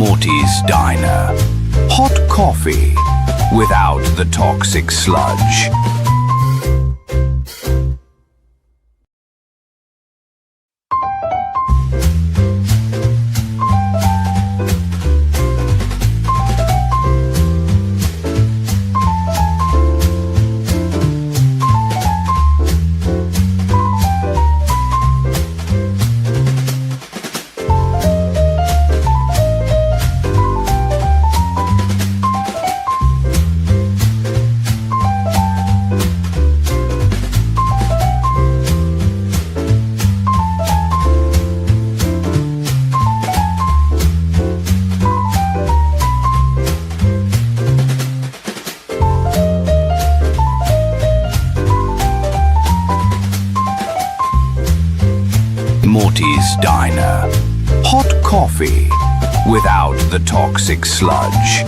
Morty's Diner. Hot coffee without the toxic sludge. Morty's Diner. Hot coffee without the toxic sludge.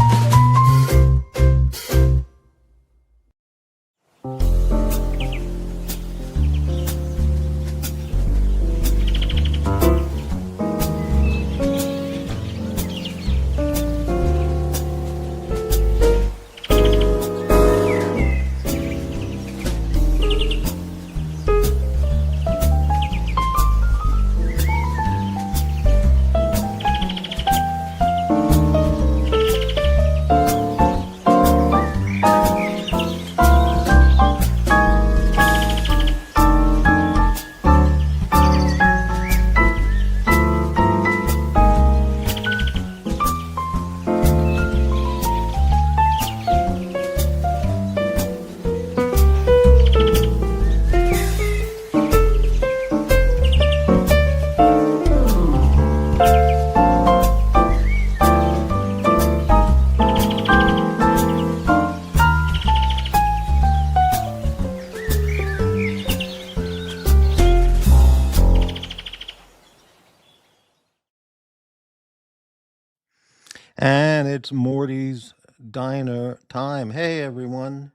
And it's Morty's Diner time. Hey, everyone.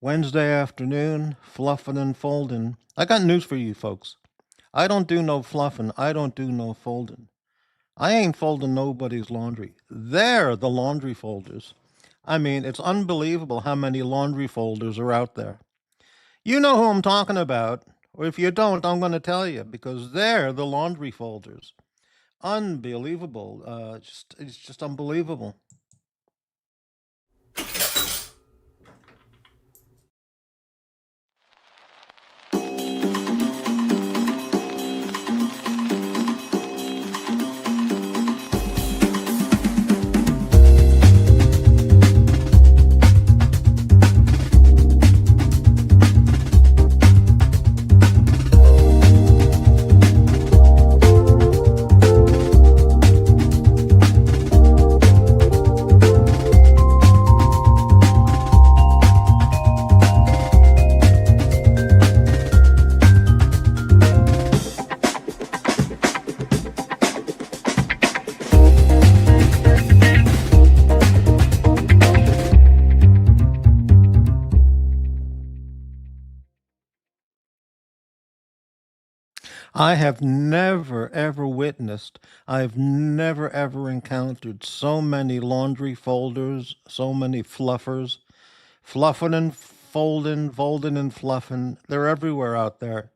Wednesday afternoon, fluffing and folding. I got news for you folks. I don't do no fluffing. I don't do no folding. I ain't folding nobody's laundry. They're the laundry folders. I mean, it's unbelievable how many laundry folders are out there. You know who I'm talking about. Or if you don't, I'm going to tell you because they're the laundry folders. Unbelievable. It's just unbelievable. I have never, ever witnessed, I've never, ever encountered so many laundry folders, so many fluffers, fluffing and folding, folding and fluffing. They're everywhere out there.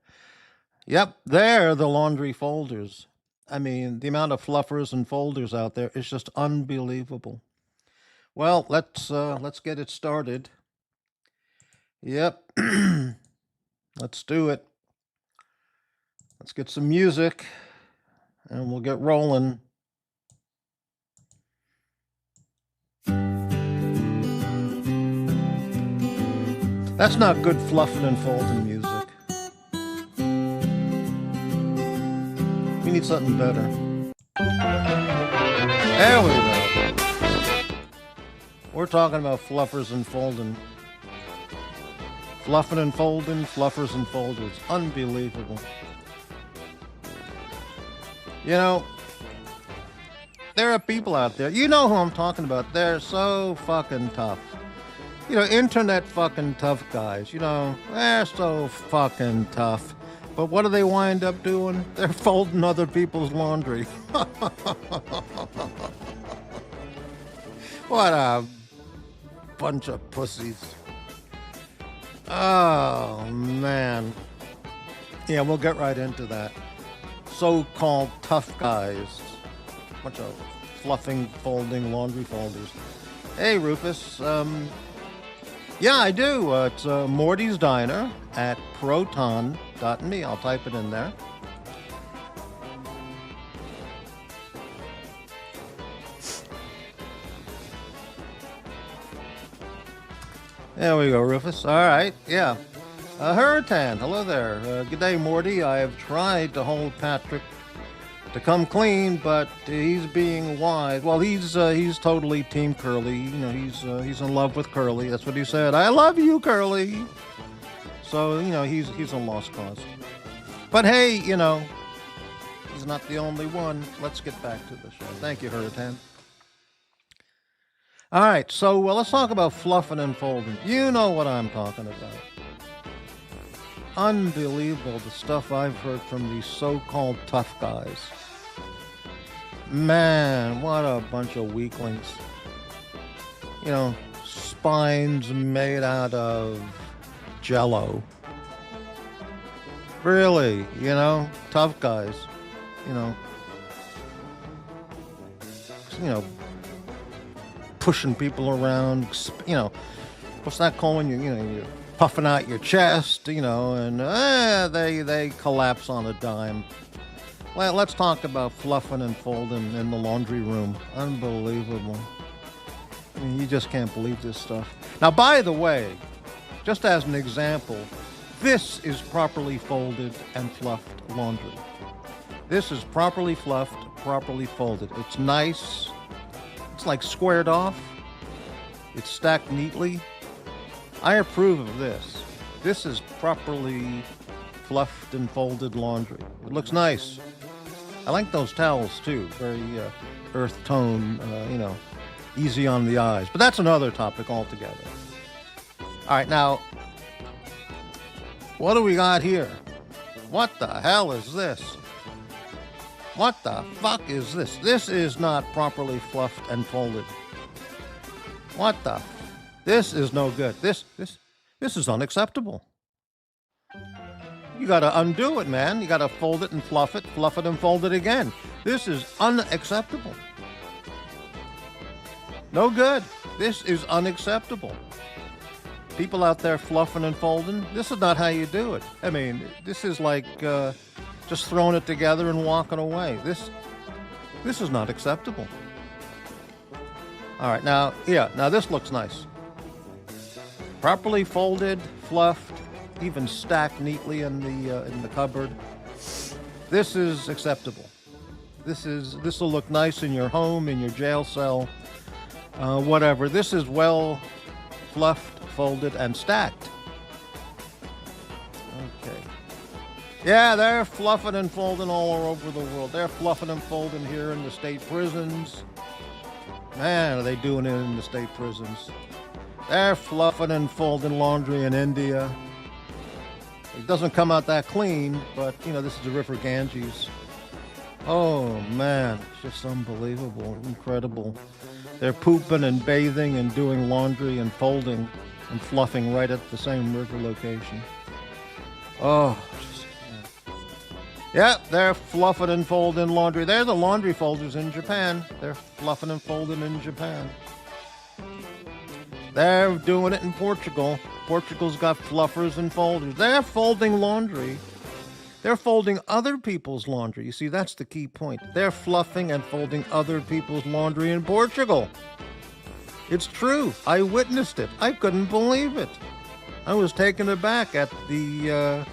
Yep, they're the laundry folders. I mean, the amount of fluffers and folders out there is just unbelievable. Well, let's get it started. Yep, let's do it. Let's get some music and we'll get rolling. That's not good fluffing and folding music. We need something better. There we go. We're talking about fluffers and folding. Fluffing and folding, fluffers and folders. Unbelievable. You know, there are people out there, you know who I'm talking about, they're so fucking tough. You know, internet fucking tough guys, you know, they're so fucking tough. But what do they wind up doing? They're folding other people's laundry. What a bunch of pussies. Oh, man. Yeah, we'll get right into that. So-called tough guys. Bunch of fluffing, folding, laundry folders. Hey, Rufus. Yeah, I do. It's Morty's Diner at proton.me. I'll type it in there. There we go, Rufus. All right, yeah. Hurricane, hello there. Good day, Morty. I have tried to hold Patrick to come clean, but he's being wise. Well, he's totally Team Curly. You know, he's in love with Curly. That's what he said. I love you, Curly. So you know, he's a lost cause. But hey, you know, he's not the only one. Let's get back to the show. Thank you, Hurricane. All right, so let's talk about fluffing and folding. You know what I'm talking about. Unbelievable the stuff I've heard from these so-called tough guys. Man, what a bunch of weaklings. You know, spines made out of Jello. Really, you know, tough guys. You know, pushing people around, you know, what's that called when you're puffing out your chest, you know, and they collapse on a dime. Well, let's talk about fluffing and folding in the laundry room. Unbelievable. I mean, you just can't believe this stuff. Now, by the way, just as an example, this is properly folded and fluffed laundry. This is properly fluffed, properly folded. It's nice. It's like squared off. It's stacked neatly. I approve of this. This is properly fluffed and folded laundry. It looks nice. I like those towels too. Very earth tone, you know, easy on the eyes. But that's another topic altogether. All right, now, what do we got here? What the hell is this? What the fuck is this? This is not properly fluffed and folded. What the? This is no good. This is unacceptable. You gotta undo it, man. You gotta fold it and fluff it and fold it again. This is unacceptable. No good. This is unacceptable. People out there fluffing and folding, this is not how you do it. I mean, this is like just throwing it together and walking away. This is not acceptable. All right, now this looks nice. Properly folded, fluffed, even stacked neatly in the cupboard. This is acceptable. This will look nice in your home, in your jail cell, whatever. This is well fluffed, folded, and stacked. Okay. Yeah, they're fluffing and folding all over the world. They're fluffing and folding here in the state prisons. Man, are they doing it in the state prisons? They're fluffing and folding laundry in India. It doesn't come out that clean, but, you know, this is the River Ganges. Oh, man, it's just unbelievable, incredible. They're pooping and bathing and doing laundry and folding and fluffing right at the same river location. Oh, just, yeah, they're fluffing and folding laundry. They're the laundry folders in Japan. They're fluffing and folding in Japan. They're doing it in Portugal. Portugal's got fluffers and folders. They're folding laundry. They're folding other people's laundry. You see, that's the key point. They're fluffing and folding other people's laundry in Portugal. It's true. I witnessed it. I couldn't believe it. I was taken aback at the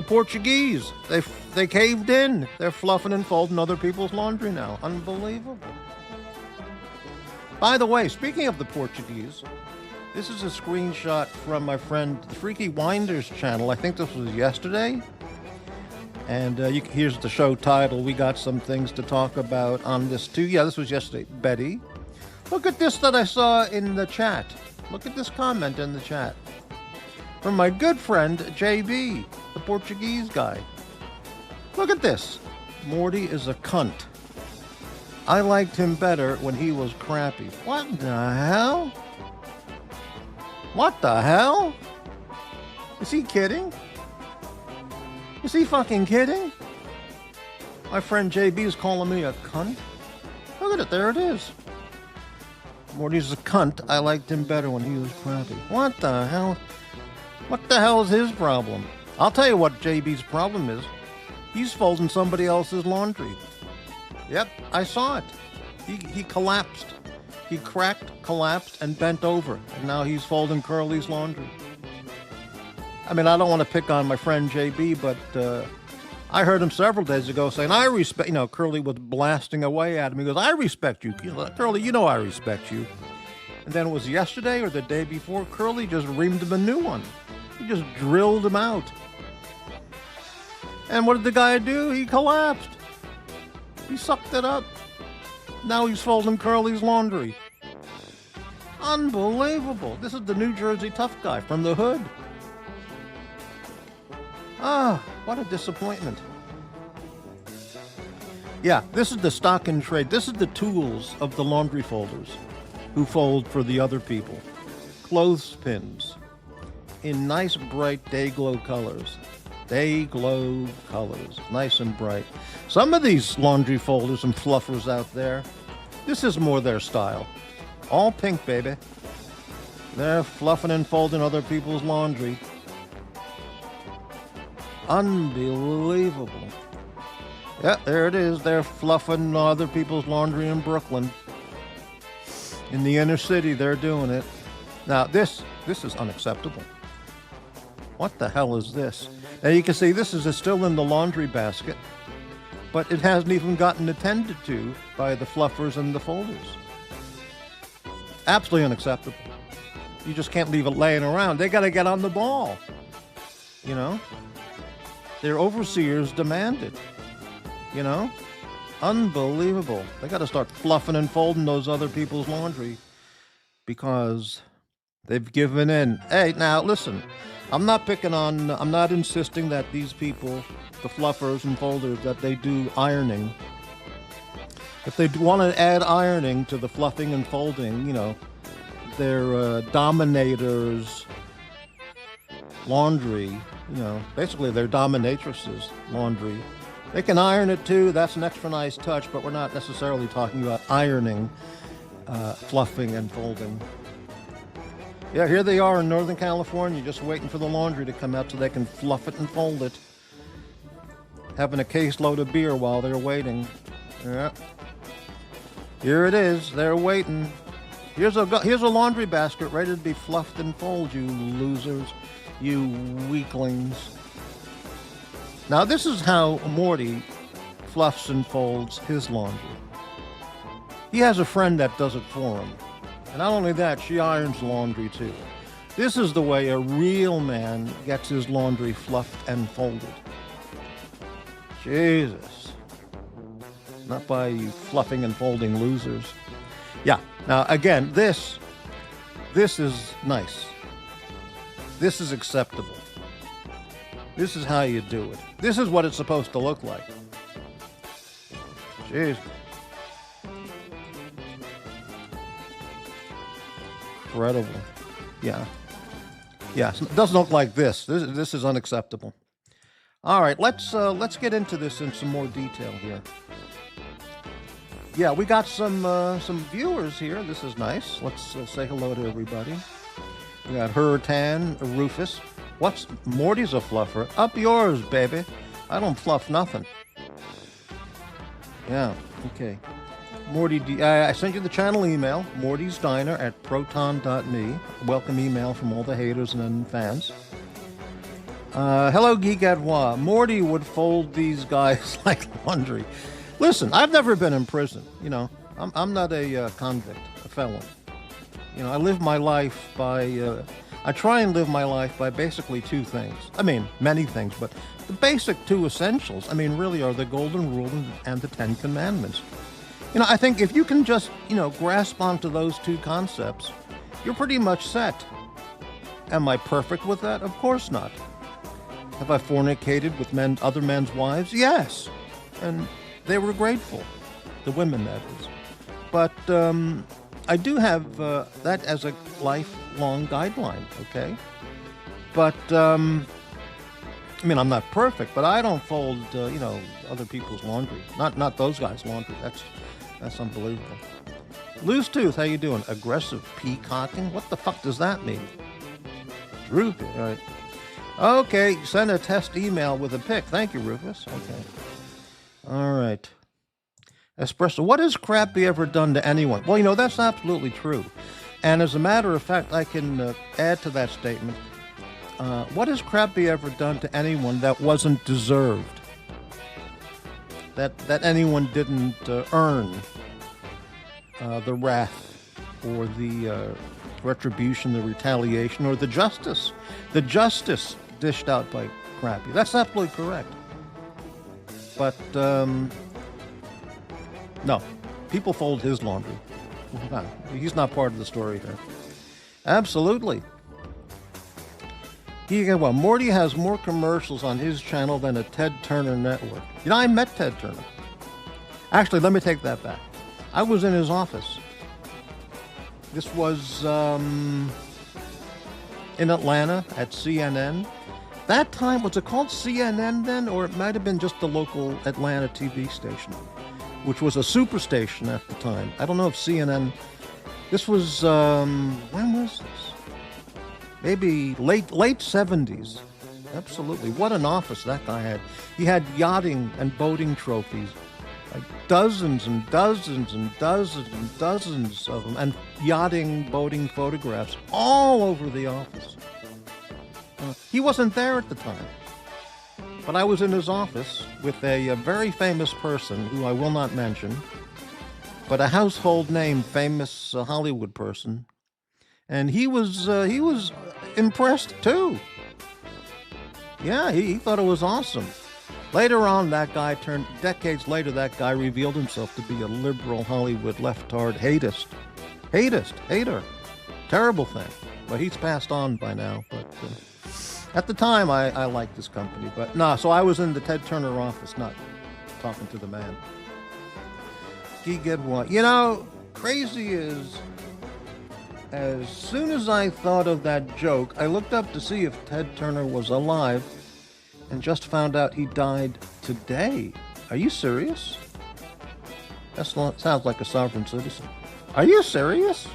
Portuguese. They caved in. They're fluffing and folding other people's laundry now. Unbelievable. By the way, speaking of the Portuguese, this is a screenshot from my friend the Freaky Winders channel. I think this was yesterday. And here's the show title. We got some things to talk about on this too. Yeah, this was yesterday. Betty, look at this that I saw in the chat. Look at this comment in the chat. From my good friend, JB, the Portuguese guy. Look at this. Morty is a cunt. I liked him better when he was crappy. What the hell? What the hell? Is he kidding? Is he fucking kidding? My friend JB is calling me a cunt. Look at it, there it is. Morty's a cunt. I liked him better when he was crappy. What the hell? What the hell is his problem? I'll tell you what JB's problem is. He's folding somebody else's laundry. Yep, I saw it. He collapsed. He cracked, collapsed, and bent over. And now he's folding Curly's laundry. I mean, I don't want to pick on my friend JB, but I heard him several days ago saying, I respect, Curly was blasting away at him. He goes, I respect you. Curly, I respect you. And then it was yesterday or the day before, Curly just reamed him a new one. He just drilled him out. And what did the guy do? He collapsed. He sucked it up. Now he's folding Curly's laundry. Unbelievable. This is the New Jersey tough guy from the hood. Ah, what a disappointment. Yeah, this is the stock and trade. This is the tools of the laundry folders who fold for the other people. Clothespins in nice bright day glow colors. Day glow colors, nice and bright. Some of these laundry folders and fluffers out there, this is more their style. All pink, baby. They're fluffing and folding other people's laundry. Unbelievable. Yeah, there it is. They're fluffing other people's laundry in Brooklyn. In the inner city, they're doing it. Now, this is unacceptable. What the hell is this? Now, you can see this is still in the laundry basket, but it hasn't even gotten attended to by the fluffers and the folders. Absolutely unacceptable. You just can't leave it laying around. They got to get on the ball. Their overseers demand it. Unbelievable. They got to start fluffing and folding those other people's laundry because they've given in. Hey, now listen, I'm not insisting that these people, the fluffers and folders, that they do ironing. If they want to add ironing to the fluffing and folding, their dominators' laundry, basically their dominatrixes' laundry, they can iron it too. That's an extra nice touch, but we're not necessarily talking about ironing, fluffing and folding. Yeah, here they are in Northern California, just waiting for the laundry to come out so they can fluff it and fold it. Having a caseload of beer while they're waiting. Yeah. Here it is. They're waiting. Here's a laundry basket ready to be fluffed and folded, you losers, you weaklings. Now, this is how Morty fluffs and folds his laundry. He has a friend that does it for him. And not only that, she irons laundry too. This is the way a real man gets his laundry fluffed and folded. Jesus. Not by you fluffing and folding losers. Yeah, now again, this is nice. This is acceptable. This is how you do it. This is what it's supposed to look like. Jeez. Incredible. Yeah. Yes, it doesn't look like this. This is unacceptable. All right, let's get into this in some more detail here. Yeah, we got some viewers here. This is nice. Let's say hello to everybody. We got Hurtan, Rufus. What's Morty's a fluffer? Up yours, baby. I don't fluff nothing. Yeah, okay. Morty, I sent you the channel email, Morty's Diner at proton.me. Welcome email from all the haters and fans. Hello, Geek at Wa. Morty would fold these guys like laundry. Listen, I've never been in prison. I'm not a convict, a felon. I live my life by... I try and live my life by basically two things. I mean, many things, but the basic two essentials, really are the Golden Rule and the Ten Commandments. I think if you can just, grasp onto those two concepts, you're pretty much set. Am I perfect with that? Of course not. Have I fornicated with other men's wives? Yes. And they were grateful. The women, that is. But I do have that as a lifelong guideline, okay? But, I mean, I'm not perfect, but I don't fold, other people's laundry. Not those guys' laundry. That's unbelievable. Loose Tooth, how you doing? Aggressive peacocking? What the fuck does that mean? Droopy, all right. Okay, send a test email with a pic. Thank you, Rufus. Okay. All right. Espresso, what has Crappy ever done to anyone? Well, that's absolutely true. And as a matter of fact, I can add to that statement. What has Crappy ever done to anyone that wasn't deserved? That anyone didn't earn the wrath or the retribution, the retaliation, or the justice. The justice dished out by Crappy. That's absolutely correct. But, no. People fold his laundry. No, he's not part of the story here. Absolutely. Morty has more commercials on his channel than a Ted Turner network. I met Ted Turner. Actually, let me take that back. I was in his office. This was in Atlanta at CNN. That time, was it called CNN then? Or it might have been just the local Atlanta TV station, which was a superstation at the time. I don't know if CNN... This was, when was this? Maybe late 70s. Absolutely. What an office that guy had. He had yachting and boating trophies. Like dozens and dozens and dozens and dozens of them. And yachting, boating photographs all over the office. He wasn't there at the time. But I was in his office with a very famous person who I will not mention, but a household name, famous Hollywood person. And he was impressed too. Yeah, he thought it was awesome. Later on, decades later, that guy revealed himself to be a liberal Hollywood leftard hater. Terrible thing. But he's passed on by now. But at the time, I liked this company. But no, so I was in the Ted Turner office, not talking to the man. Crazy is, as soon as I thought of that joke, I looked up to see if Ted Turner was alive and just found out he died today. Are you serious? That sounds like a sovereign citizen. Are you serious?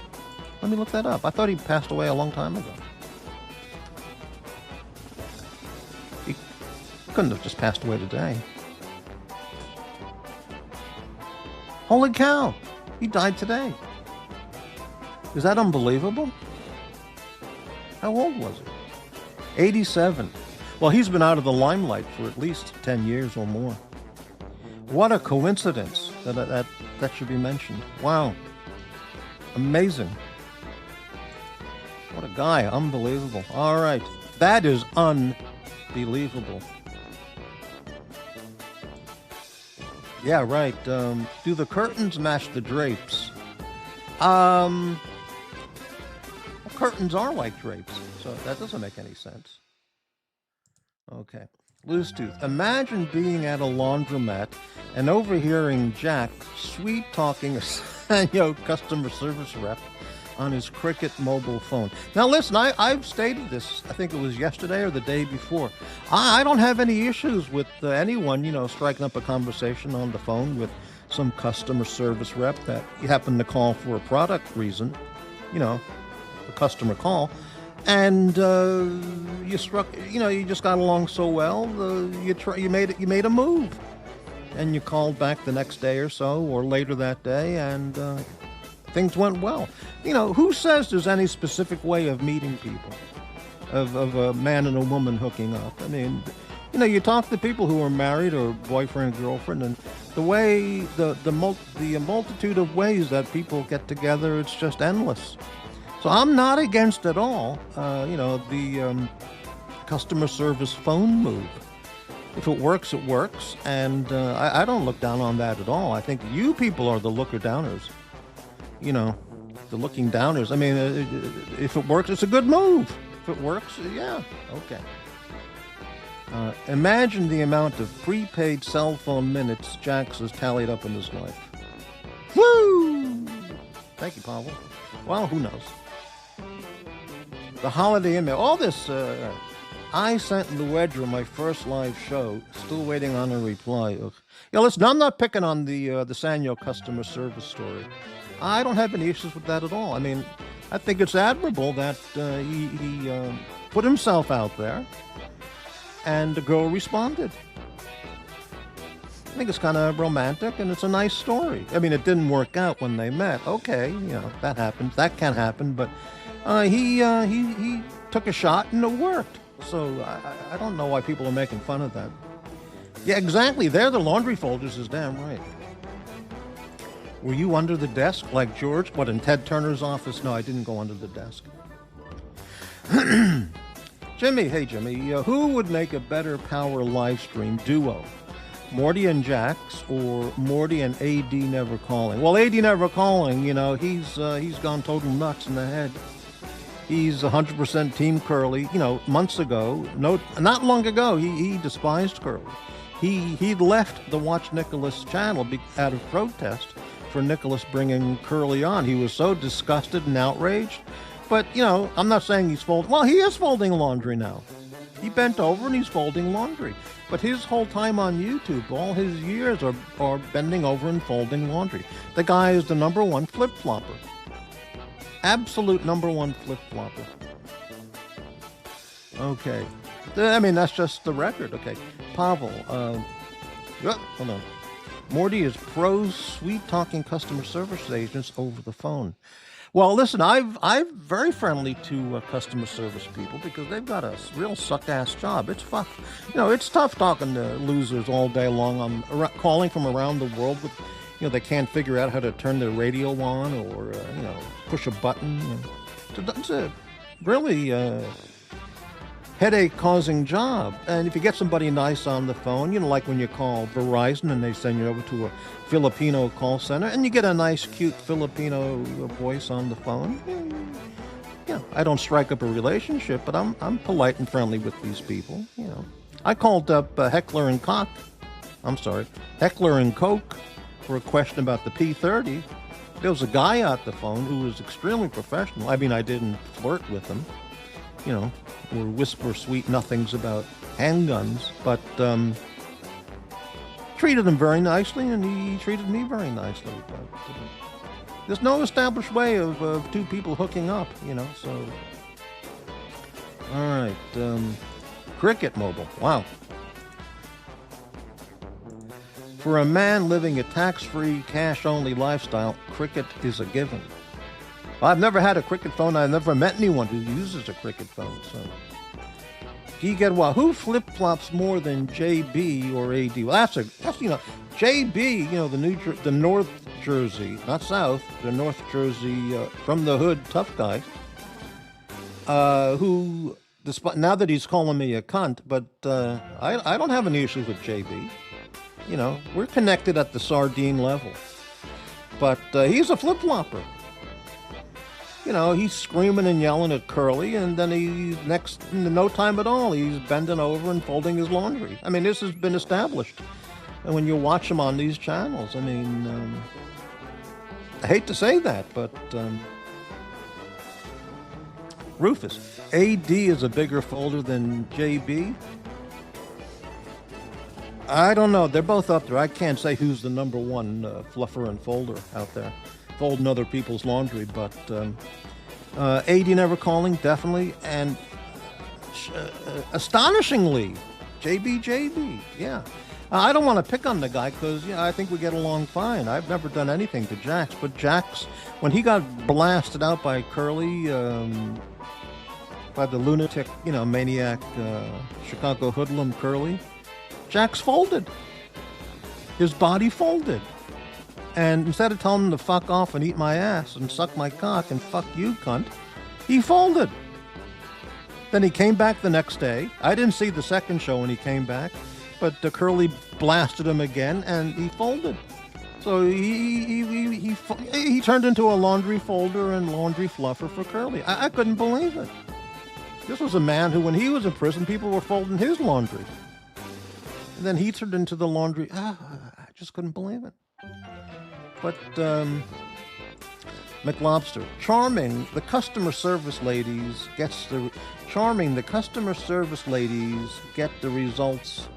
Let me look that up. I thought he passed away a long time ago. He couldn't have just passed away today. Holy cow! He died today. Is that unbelievable? How old was he? 87. Well, he's been out of the limelight for at least 10 years or more. What a coincidence that should be mentioned. Wow. Amazing. What a guy. Unbelievable. All right. That is unbelievable. Yeah, right. Do the curtains match the drapes? Curtains are like drapes, so that doesn't make any sense. Okay. Loose Tooth. Imagine being at a laundromat and overhearing Jack sweet-talking a Sanyo customer service rep on his Cricket mobile phone. Now listen, I've stated this, I think it was yesterday or the day before. I don't have any issues with anyone, striking up a conversation on the phone with some customer service rep that you happen to call for a product reason, a customer call. And you just got along so well. You made a move, and you called back the next day or so, or later that day, and things went well. Who says there's any specific way of meeting people, of a man and a woman hooking up? I mean, you talk to people who are married or boyfriend and girlfriend, and the way the multitude of ways that people get together, it's just endless. So I'm not against at all, the customer service phone move. If it works, it works, and I don't look down on that at all. I think you people are the looker-downers, the looking-downers. I mean, if it works, it's a good move. If it works, yeah, okay. Imagine the amount of prepaid cell phone minutes Jax has tallied up in his life. Thank you, Pavel. Well, who knows? The holiday email. All this. I sent Luedra my first live show. Still waiting on a reply. Ugh. Yeah, listen. I'm not picking on the Sanyo customer service story. I don't have any issues with that at all. I mean, I think it's admirable that he put himself out there, and the girl responded. I think it's kind of romantic, and it's a nice story. I mean, it didn't work out when they met. Okay, that happens. That can happen. But he took a shot, and it worked. So I don't know why people are making fun of that. Yeah, exactly. They're the laundry folders is damn right. Were you under the desk like George? What, in Ted Turner's office? No, I didn't go under the desk. Jimmy, hey Jimmy, who would make a better power live stream duo? Morty and Jax or Morty and AD Never Calling? Well, AD Never Calling, he's gone total nuts in the head. He's 100% Team Curly. Months ago, not long ago, he despised Curly. He left the Watch Nicholas channel out of protest for Nicholas bringing Curly on. He was so disgusted and outraged. But, I'm not saying he's folding. Well, he is folding laundry now. He bent over and he's folding laundry. But his whole time on YouTube, all his years are bending over and folding laundry. The guy is the number one flip-flopper. Absolute number one flip-flopper. Okay. I mean, that's just the record. Okay. Pavel. Hold on. Morty is pro sweet-talking customer service agents over the phone. Well, listen, I'm very friendly to customer service people because they've got a real suck-ass job. It's it's tough talking to losers all day long. Calling from around the world with, they can't figure out how to turn their radio on or, push a button. It's a really headache-causing job. And if you get somebody nice on the phone, like when you call Verizon and they send you over to a Filipino call center, and you get a nice, cute Filipino voice on the phone, I don't strike up a relationship, but I'm polite and friendly with these people. I called up Heckler and Koch for a question about the P30. There was a guy at the phone who was extremely professional. I mean, I didn't flirt with him, or whisper sweet nothings about handguns, but treated him very nicely, and he treated me very nicely. But there's no established way of two people hooking up, so. All right, Cricket Mobile, wow. For a man living a tax-free, cash-only lifestyle, Cricket is a given. I've never had a Cricket phone. I've never met anyone who uses a Cricket phone. So, who flip-flops more than JB or AD? Well, that's JB. The North Jersey, not South, the North Jersey from the hood tough guy. Who, despite now that he's calling me a cunt, but I don't have any issues with JB. We're connected at the sardine level. But he's a flip-flopper. He's screaming and yelling at Curly, and then in no time at all, he's bending over and folding his laundry. I mean, this has been established. And when you watch him on these channels, I mean, I hate to say that, but Rufus, AD is a bigger folder than JB. I don't know. They're both up there. I can't say who's the number one fluffer and folder out there, folding other people's laundry. But AD Never Calling, definitely. And astonishingly, JB, yeah. I don't want to pick on the guy because, I think we get along fine. I've never done anything to Jax. But Jax, when he got blasted out by Curly, by the lunatic, maniac, Chicago hoodlum Curly, Jax folded. His body folded. And instead of telling him to fuck off and eat my ass and suck my cock and fuck you, cunt, he folded. Then he came back the next day. I didn't see the second show when he came back, but the Curly blasted him again and he folded. So he turned into a laundry folder and laundry fluffer for Curly. I couldn't believe it. This was a man who, when he was in prison, people were folding his laundry. And then he turned into the laundry. I just couldn't believe it. But McLobster. Charming the customer service ladies gets the charming the customer service ladies get the results.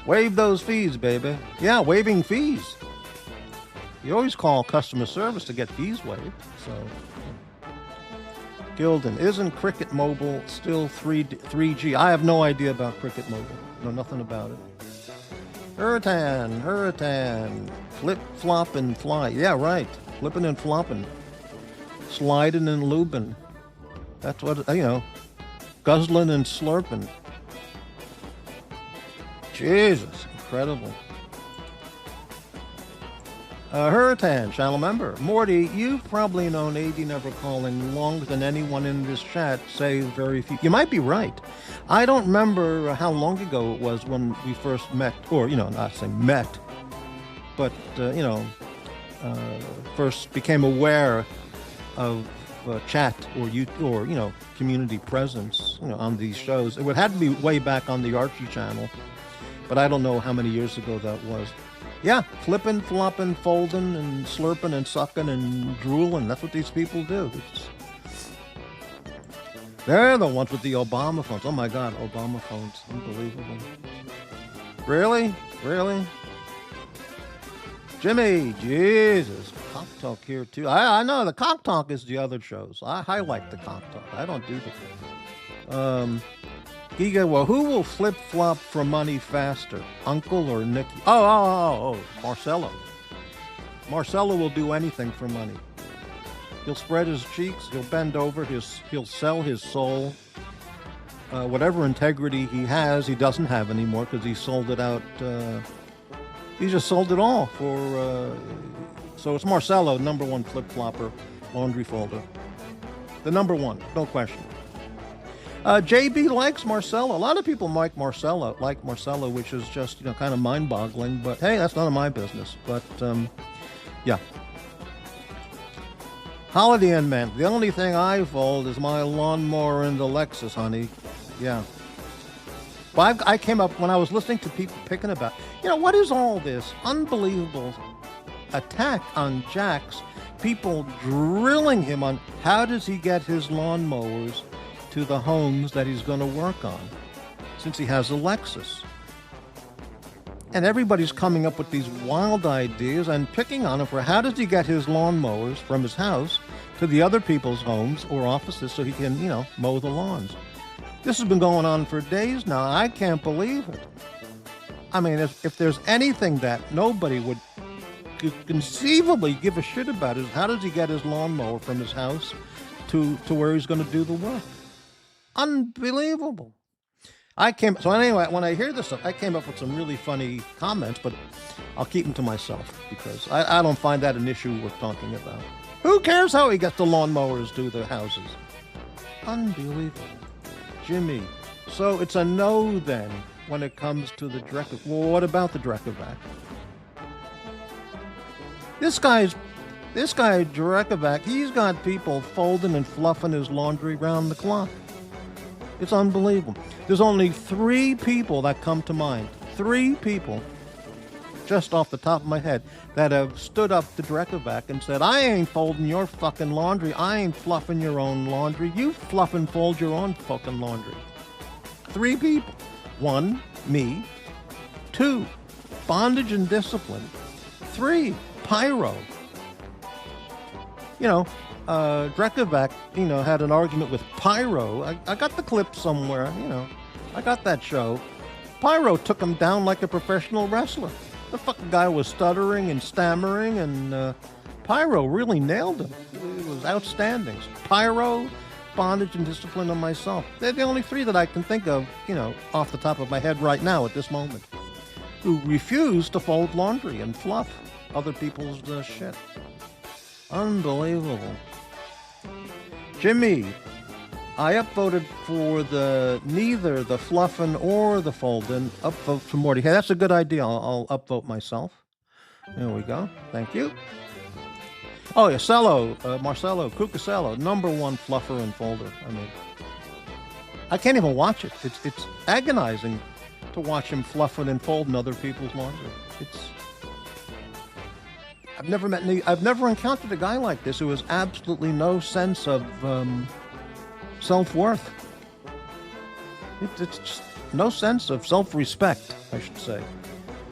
Waive those fees, baby. Yeah, waiving fees. You always call customer service to get fees waived. So Gildan, isn't Cricket Mobile still 3G? I have no idea about Cricket Mobile. Know nothing about it. Hurritan, flip, flop, and fly. Yeah, right. Flipping and flopping. Sliding and lubing. That's what, guzzling and slurping. Jesus, incredible. Hurritan, channel member. Morty, you've probably known AD Never Calling longer than anyone in this chat, say very few. You might be right. I don't remember how long ago it was when we first met, or, not saying met, but, first became aware of chat or community presence, on these shows. It would have to be way back on the Archie channel, but I don't know how many years ago that was. Yeah, flipping, flopping, folding, and slurping, and sucking, and drooling. That's what these people do. They're the ones with the Obama phones. Oh my God, Obama phones. Unbelievable. Really? Jimmy, Jesus. Cock talk here too. I know, the cock talk is the other shows. I highlight the cock talk. I don't do the Giga, well, who will flip-flop for money faster, Uncle or Nicky? Oh, Marcelo. Marcelo will do anything for money. He'll spread his cheeks, he'll bend over, he'll sell his soul. Whatever integrity he has, he doesn't have anymore because he sold it out. He just sold it all for... so it's Marcelo, number one flip-flopper, laundry folder. The number one, no question. JB likes Marcelo. A lot of people like Marcelo, which is just, kind of mind-boggling. But hey, that's none of my business. But, yeah. Holiday Inn Man. The only thing I fold is my lawnmower in the Lexus, honey. Yeah. But I came up, when I was listening to people picking about, what is all this unbelievable attack on Jax? People drilling him on how does he get his lawnmowers to the homes that he's going to work on, since he has a Lexus. And everybody's coming up with these wild ideas and picking on him for how does he get his lawnmowers from his house to the other people's homes or offices so he can, mow the lawns. This has been going on for days now. I can't believe it. I mean, if there's anything that nobody would conceivably give a shit about is how does he get his lawnmower from his house to where he's going to do the work. Unbelievable. So anyway, when I hear this stuff, I came up with some really funny comments, but I'll keep them to myself because I don't find that an issue worth talking about. Who cares how he gets the lawnmowers to the houses? Unbelievable. Jimmy. So it's a no then when it comes to the Drekovac. Well, what about the Drekovac? This guy, Drekovac, he's got people folding and fluffing his laundry round the clock. It's unbelievable. There's only 3 people that come to mind. 3 people, just off the top of my head, that have stood up to Drekovac and said, I ain't folding your fucking laundry. I ain't fluffing your own laundry. You fluff and fold your own fucking laundry. 3 people. 1, me. 2, bondage and discipline. 3, pyro. Drekovac, had an argument with Pyro. I got the clip somewhere, I got that show. Pyro took him down like a professional wrestler. The fucking guy was stuttering and stammering, and Pyro really nailed him. It was outstanding. Pyro, bondage, and discipline on myself. They're the only 3 that I can think of, off the top of my head right now at this moment, who refuse to fold laundry and fluff other people's shit. Unbelievable. Jimmy, I upvoted for neither the fluffin' or the foldin'. Upvote for Morty. Hey, that's a good idea. I'll upvote myself. There we go. Thank you. Oh, yeah, Marcelo, Cucasello, number 1 fluffer and folder. I mean, I can't even watch it. It's agonizing to watch him fluffing and folding other people's laundry. I've never encountered a guy like this who has absolutely no sense of self-worth. It's just no sense of self-respect, I should say.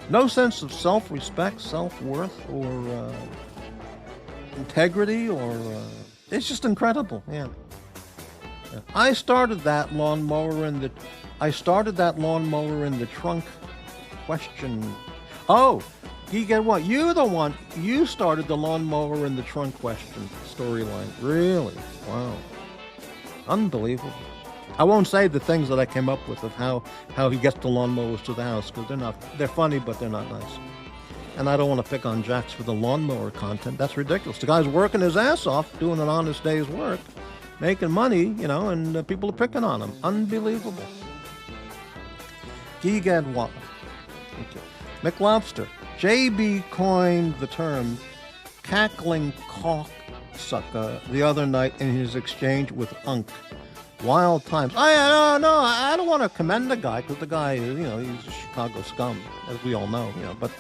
No sense of self-respect, self-worth, or integrity, or it's just incredible. Yeah. I started that lawnmower in the trunk question. Oh, you get what? You started the lawnmower in the trunk question storyline. Really? Wow. Unbelievable. I won't say the things that I came up with of how he gets the lawnmowers to the house, because they're funny, but they're not nice. And I don't want to pick on Jax for the lawnmower content. That's ridiculous. The guy's working his ass off, doing an honest day's work, making money, and people are picking on him. Unbelievable. Gigad what? Okay. McLobster. JB coined the term cackling cocksucker the other night in his exchange with Unc. Wild times. I don't want to commend the guy, because the guy is, he's a Chicago scum, as we all know, But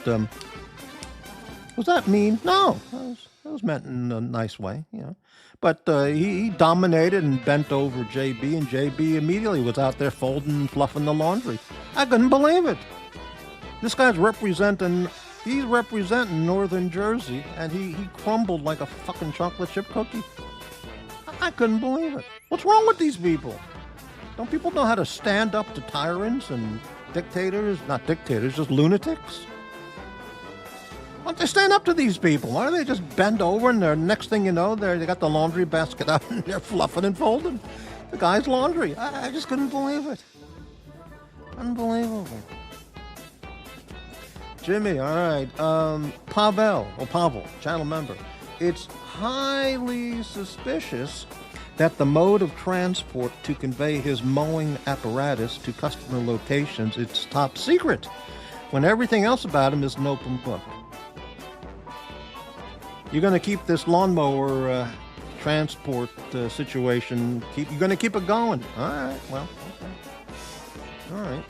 was that mean? No, that was meant in a nice way, But he dominated and bent over JB, and JB immediately was out there folding and fluffing the laundry. I couldn't believe it. This guy's representing Northern Jersey, and he crumbled like a fucking chocolate chip cookie. I couldn't believe it. What's wrong with these people? Don't people know how to stand up to tyrants and dictators? Not dictators, just lunatics. Why don't they stand up to these people? Why don't they just bend over and next thing you know, they got the laundry basket out and they're fluffing and folding the guy's laundry. I just couldn't believe it. Unbelievable. Jimmy, all right. Pavel, channel member. It's highly suspicious that the mode of transport to convey his mowing apparatus to customer locations is top secret, when everything else about him is an open book. You're going to keep this lawnmower transport situation, you're going to keep it going. All right, well, okay. All right.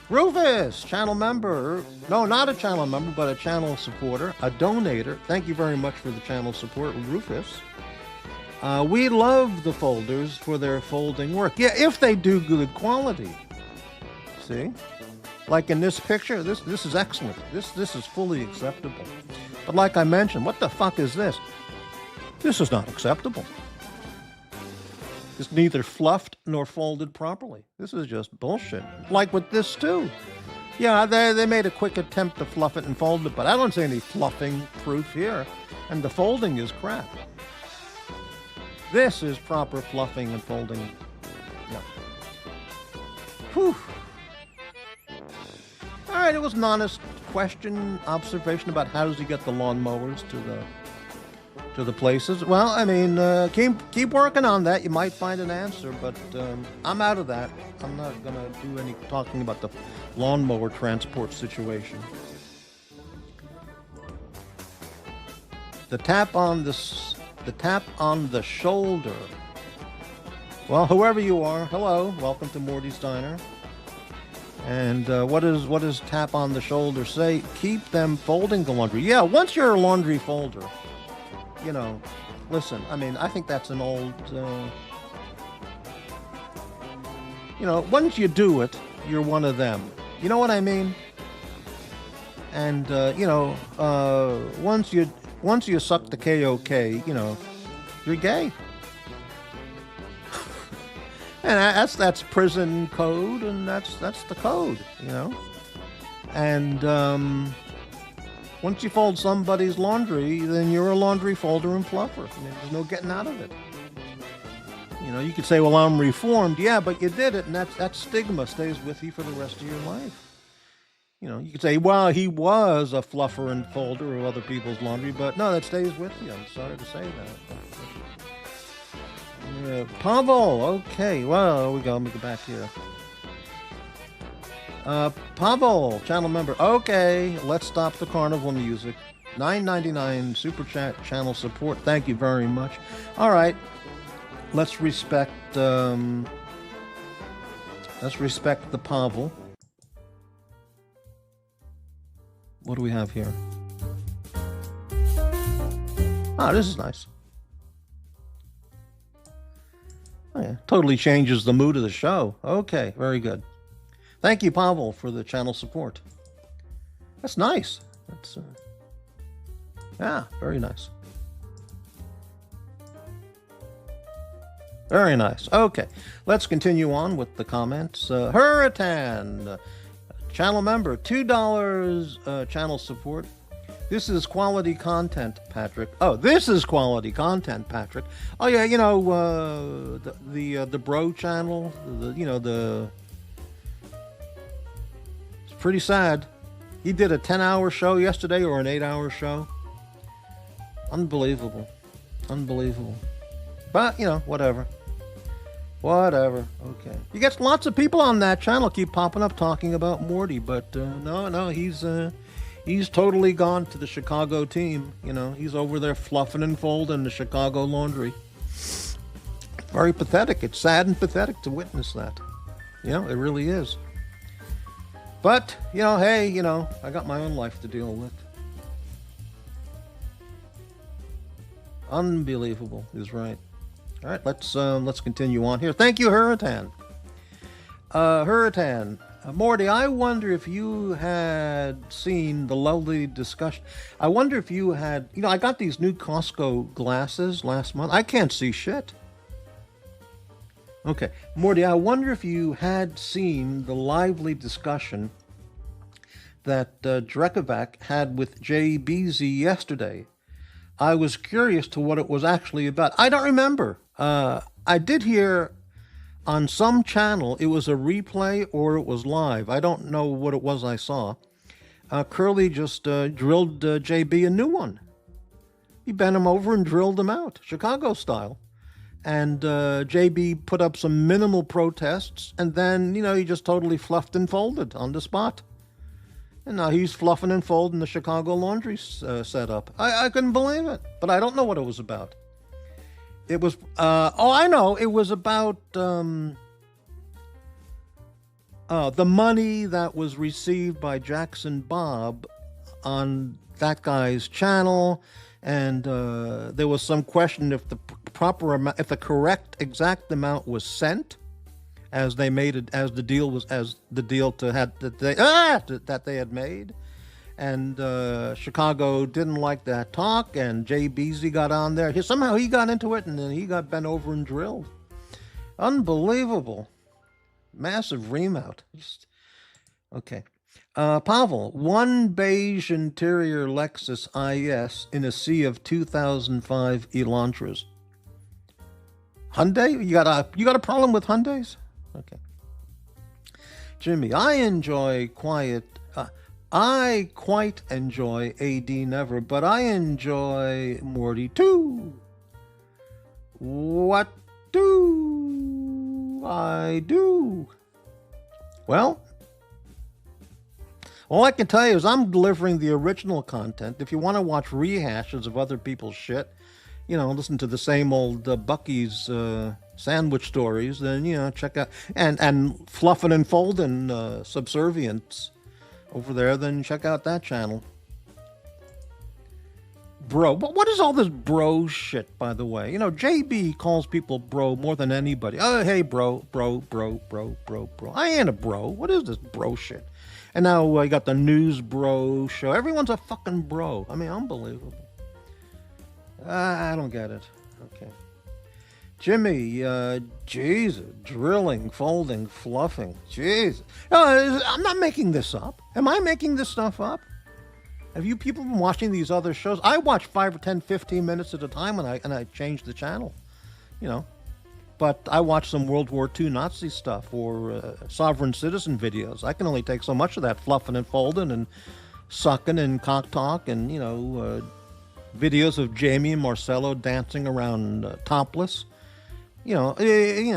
Rufus, channel member. No, not a channel member, but a channel supporter, a donator. Thank you very much for the channel support, Rufus. We love the folders for their folding work. Yeah, if they do good quality. See? Like in this picture, this is excellent. This is fully acceptable. But like I mentioned, what the fuck is this? This is not acceptable. It's neither fluffed nor folded properly. This is just bullshit. Like with this too. Yeah, they made a quick attempt to fluff it and fold it, but I don't see any fluffing proof here. And the folding is crap. This is proper fluffing and folding. Yeah. Whew. All right, it was an honest question, observation about how does he get the lawnmowers to the places. Well, I mean, keep working on that. You might find an answer, but I'm out of that. I'm not going to do any talking about the lawnmower transport situation. The tap on the shoulder. Well, whoever you are, hello, welcome to Morty's Diner. And what does tap on the shoulder say? Keep them folding the laundry. Yeah, once you're a laundry folder, listen, I mean, I think that's an old, once you do it, you're one of them. You know what I mean? And, once you suck the KOK, you're gay. And that's prison code, and that's the code, And once you fold somebody's laundry, then you're a laundry folder and fluffer. I mean, there's no getting out of it. You could say, well, I'm reformed. Yeah, but you did it, and that stigma stays with you for the rest of your life. You could say, well, he was a fluffer and folder of other people's laundry, but no, that stays with you. I'm sorry to say that. Yeah, Pavel, okay, well, there we go. Let me go back here. Pavel, channel member. Okay, let's stop the carnival music. $9.99 super chat channel support. Thank you very much. All right, let's respect the Pavel. What do we have here? Oh, this is nice. Oh, yeah. Totally changes the mood of the show. Okay, very good. Thank you, Pavel, for the channel support. That's nice. That's yeah, very nice. Very nice. Okay, let's continue on with the comments. Hurritan, channel member, $2 channel support. This is quality content, Patrick. Oh, this is quality content, Patrick. Oh yeah, you know the Bro channel. It's pretty sad. He did a 10-hour show yesterday, or an 8-hour show. Unbelievable, unbelievable. But you know, whatever. Whatever. Okay. You get lots of people on that channel keep popping up talking about Morty, but no, he's totally gone to the Chicago team. You know, he's over there fluffing and folding the Chicago laundry. Very pathetic. It's sad and pathetic to witness that. You know, it really is. But, you know, hey, you know, I got my own life to deal with. Unbelievable is right. All right, let's continue on here. Thank you, Hurritan. Morty, I wonder if you had seen the lovely discussion. I wonder if you had, you know, I got these new Costco glasses last month. I can't see shit. Okay, Morty, I wonder if you had seen the lively discussion that Drekovac had with Jay Beasy yesterday. I was curious to what it was actually about. I don't remember. I did hear on some channel it was a replay or it was live. I don't know what it was I saw. Curly just drilled JB a new one. He bent him over and drilled him out, Chicago style. And JB put up some minimal protests, and then, you know, he just totally fluffed and folded on the spot. And now he's fluffing and folding the Chicago laundry setup. I couldn't believe it, but I don't know what it was about. It was, I know, it was about the money that was received by Jackson Bob on that guy's channel, and there was some question if the proper amount, if the correct exact amount was sent, as they made it, as the deal that they had made. And Chicago didn't like that talk, and Jay Beasy got on there. Somehow he got into it, and then he got bent over and drilled. Unbelievable. Massive reamout. Okay. Pavel, one beige interior Lexus IS in a sea of 2005 Elantras. Hyundai? You got a problem with Hyundais? Okay. Jimmy, I quite enjoy AD Never, but I enjoy Morty too. What do I do? Well, all I can tell you is I'm delivering the original content. If you want to watch rehashes of other people's shit, you know, listen to the same old Bucky's sandwich stories, then, you know, check out, and fluffing and folding subservience over there, then check out that channel. Bro, but what is all this bro shit, by the way? You know, JB calls people bro more than anybody. Oh, hey, bro. I ain't a bro. What is this bro shit? And now I got the news bro show. Everyone's a fucking bro. I mean, unbelievable. I don't get it. Okay. Jimmy, Jesus, drilling, folding, fluffing. Jesus. I'm not making this up. Am I making this stuff up? Have you people been watching these other shows? I watch 5 or 10, 15 minutes at a time, and I change the channel, you know. But I watch some World War II Nazi stuff or sovereign citizen videos. I can only take so much of that fluffing and folding and sucking and cock talk and, you know, videos of Jamie and Marcello dancing around topless. All they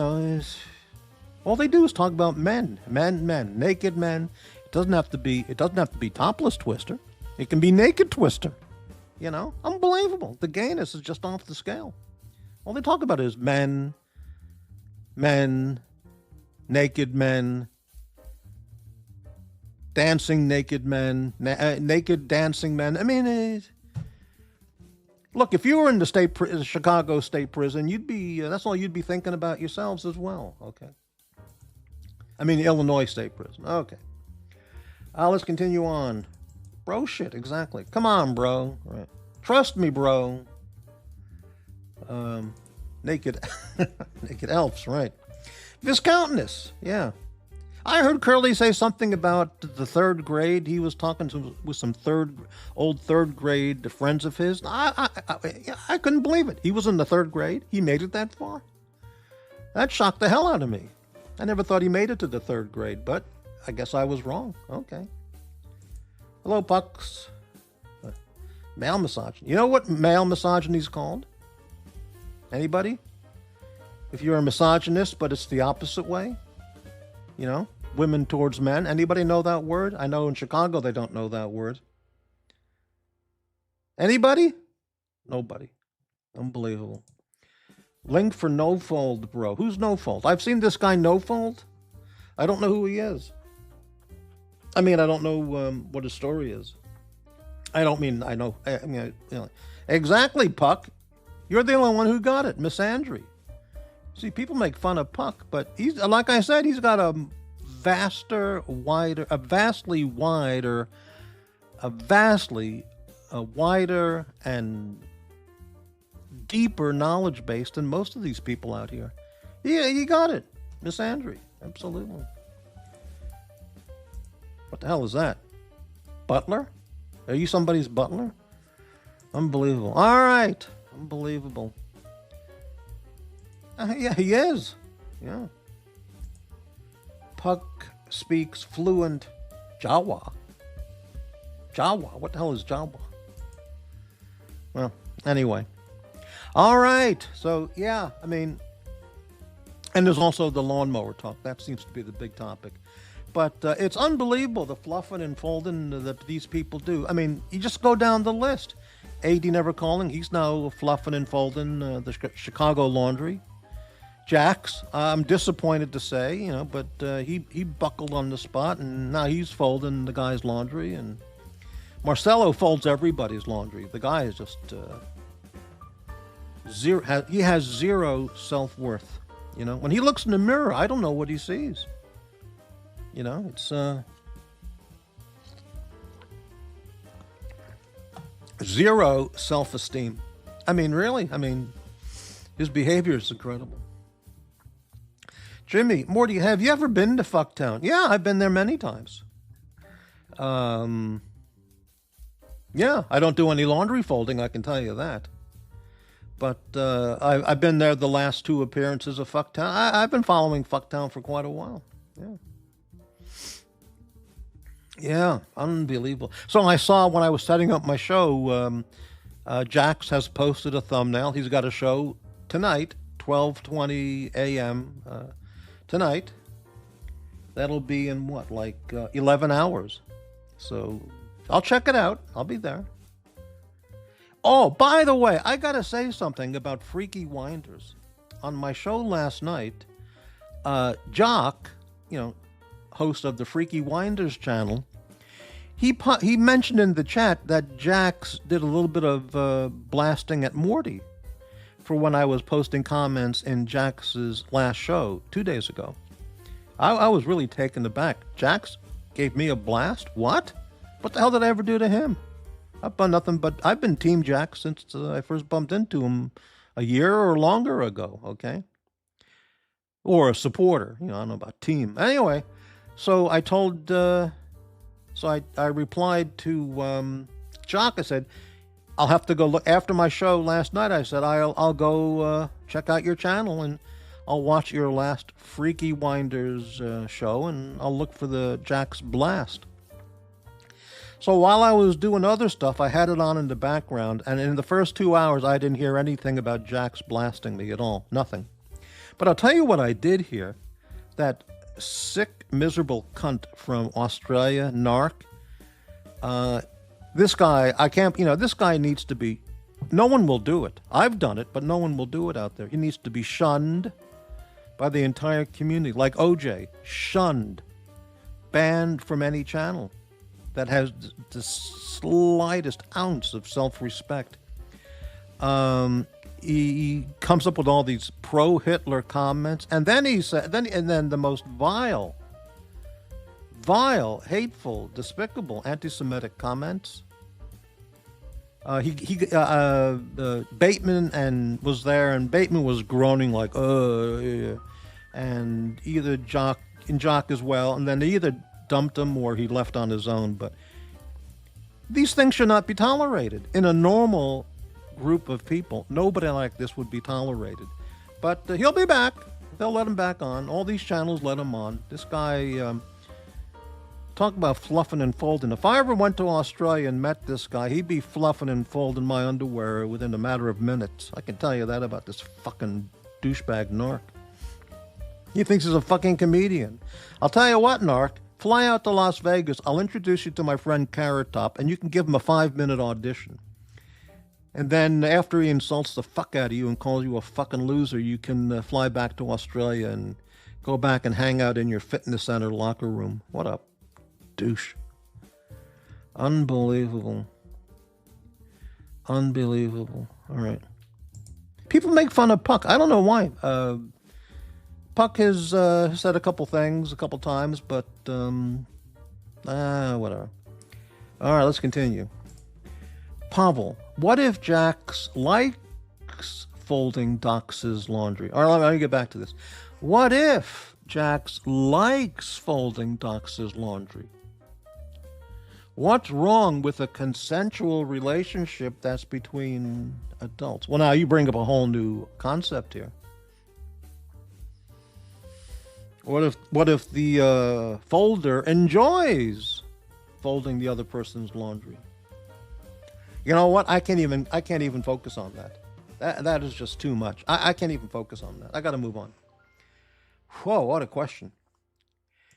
do is talk about men, naked men. It doesn't have to be topless Twister. It can be naked Twister. You know, unbelievable. The gayness is just off the scale. All they talk about is men, naked men, dancing naked men, naked dancing men. I mean, Look, if you were in the Chicago State Prison, you'd be that's all you'd be thinking about yourselves as well. Okay. I mean, the Illinois State Prison. Okay. Let's continue on. Bro shit, exactly. Come on, bro. Right. Trust me, bro. Naked, naked elves, right? Viscountess, yeah. I heard Curly say something about the third grade. He was talking with some old third grade friends of his. I couldn't believe it. He was in the third grade. He made it that far. That shocked the hell out of me. I never thought he made it to the third grade, but I guess I was wrong. Okay. Hello, Pucks. Male misogyny. You know what male misogyny is called? Anybody? If you're a misogynist, but it's the opposite way, you know, women towards men. Anybody know that word? I know in Chicago they don't know that word. Anybody? Nobody. Unbelievable. Link for No Fold, bro. Who's No Fold? I've seen this guy No Fold. I don't know who he is. I mean, I don't know what his story is. I don't mean I know. I mean, exactly, Puck. You're the only one who got it, Miss Andre. See, people make fun of Puck, but he's, like I said, he's got a vastly wider and deeper knowledge base than most of these people out here. Yeah, you got it, Miss Andre. Absolutely. What the hell is that? Butler? Are you somebody's butler? Unbelievable. All right. Unbelievable. Yeah, he is. Yeah. Puck speaks fluent Jawa. Jawa? What the hell is Jawa? Well, anyway. All right. So, yeah, I mean, and there's also the lawnmower talk. That seems to be the big topic. But it's unbelievable the fluffing and folding that these people do. I mean, you just go down the list. AD Never Calling, he's now fluffing and folding the Chicago Laundry. Jax, I'm disappointed to say, you know, but he buckled on the spot, and now he's folding the guy's laundry. And Marcelo folds everybody's laundry. The guy is just zero. He has zero self-worth. You know, when he looks in the mirror, I don't know what he sees. You know, it's zero self-esteem. I mean, really, I mean, his behavior is incredible. Jimmy, Morty, have you ever been to Fucktown? Yeah, I've been there many times. Yeah, I don't do any laundry folding, I can tell you that. But I've been there the last two appearances of Fucktown. I've been following Fucktown for quite a while. Yeah. Yeah, unbelievable. So I saw when I was setting up my show, Jax has posted a thumbnail. He's got a show tonight, 12:20 a.m. Tonight. That'll be in what, like 11 hours. So I'll check it out. I'll be there. Oh, by the way, I got to say something about Freaky Winders. On my show last night, Jock, you know, host of the Freaky Winders channel, he mentioned in the chat that Jax did a little bit of blasting at Morty for when I was posting comments in Jax's last show 2 days ago. I was really taken aback. Jax gave me a blast? What? What the hell did I ever do to him? I've done nothing but I've been Team Jax since I first bumped into him a year or longer ago, okay? Or a supporter, you know, I don't know about team. Anyway, so I told, I replied to Jock. I said, I'll have to go look after my show last night. I said, I'll go check out your channel and I'll watch your last Freaky Winders show and I'll look for the Jack's Blast. So while I was doing other stuff, I had it on in the background, and in the first 2 hours, I didn't hear anything about Jack's blasting me at all. Nothing. But I'll tell you what I did hear. That sick, miserable cunt from Australia, Narc. This guy, this guy needs to be, no one will do it. I've done it, but no one will do it out there. He needs to be shunned by the entire community, like OJ, shunned, banned from any channel that has the slightest ounce of self-respect. He comes up with all these pro-Hitler comments, and then he said, then the most vile, hateful, despicable, anti-Semitic comments. Bateman and was there, and Bateman was groaning like, yeah. And either Jock as well, and then they either dumped him or he left on his own. But these things should not be tolerated in a normal group of people. Nobody like this would be tolerated. But he'll be back. They'll let him back on. All these channels let him on. This guy, talk about fluffing and folding. If I ever went to Australia and met this guy, he'd be fluffing and folding my underwear within a matter of minutes. I can tell you that about this fucking douchebag narc. He thinks he's a fucking comedian. I'll tell you what, narc. Fly out to Las Vegas. I'll introduce you to my friend Carrot Top, and you can give him a 5-minute audition. And then after he insults the fuck out of you and calls you a fucking loser, you can fly back to Australia and go back and hang out in your fitness center locker room. What a douche. Unbelievable. Unbelievable. All right. People make fun of Puck. I don't know why. Puck has said a couple things a couple times, but whatever. All right, let's continue. Pavel, what if Jax likes folding Dox's laundry? All right, let me get back to this. What if Jax likes folding Dox's laundry? What's wrong with a consensual relationship that's between adults? Well, now you bring up a whole new concept here. What if the folder enjoys folding the other person's laundry? You know what? I can't even focus on that. That is just too much. I can't even focus on that. I got to move on. Whoa, what a question.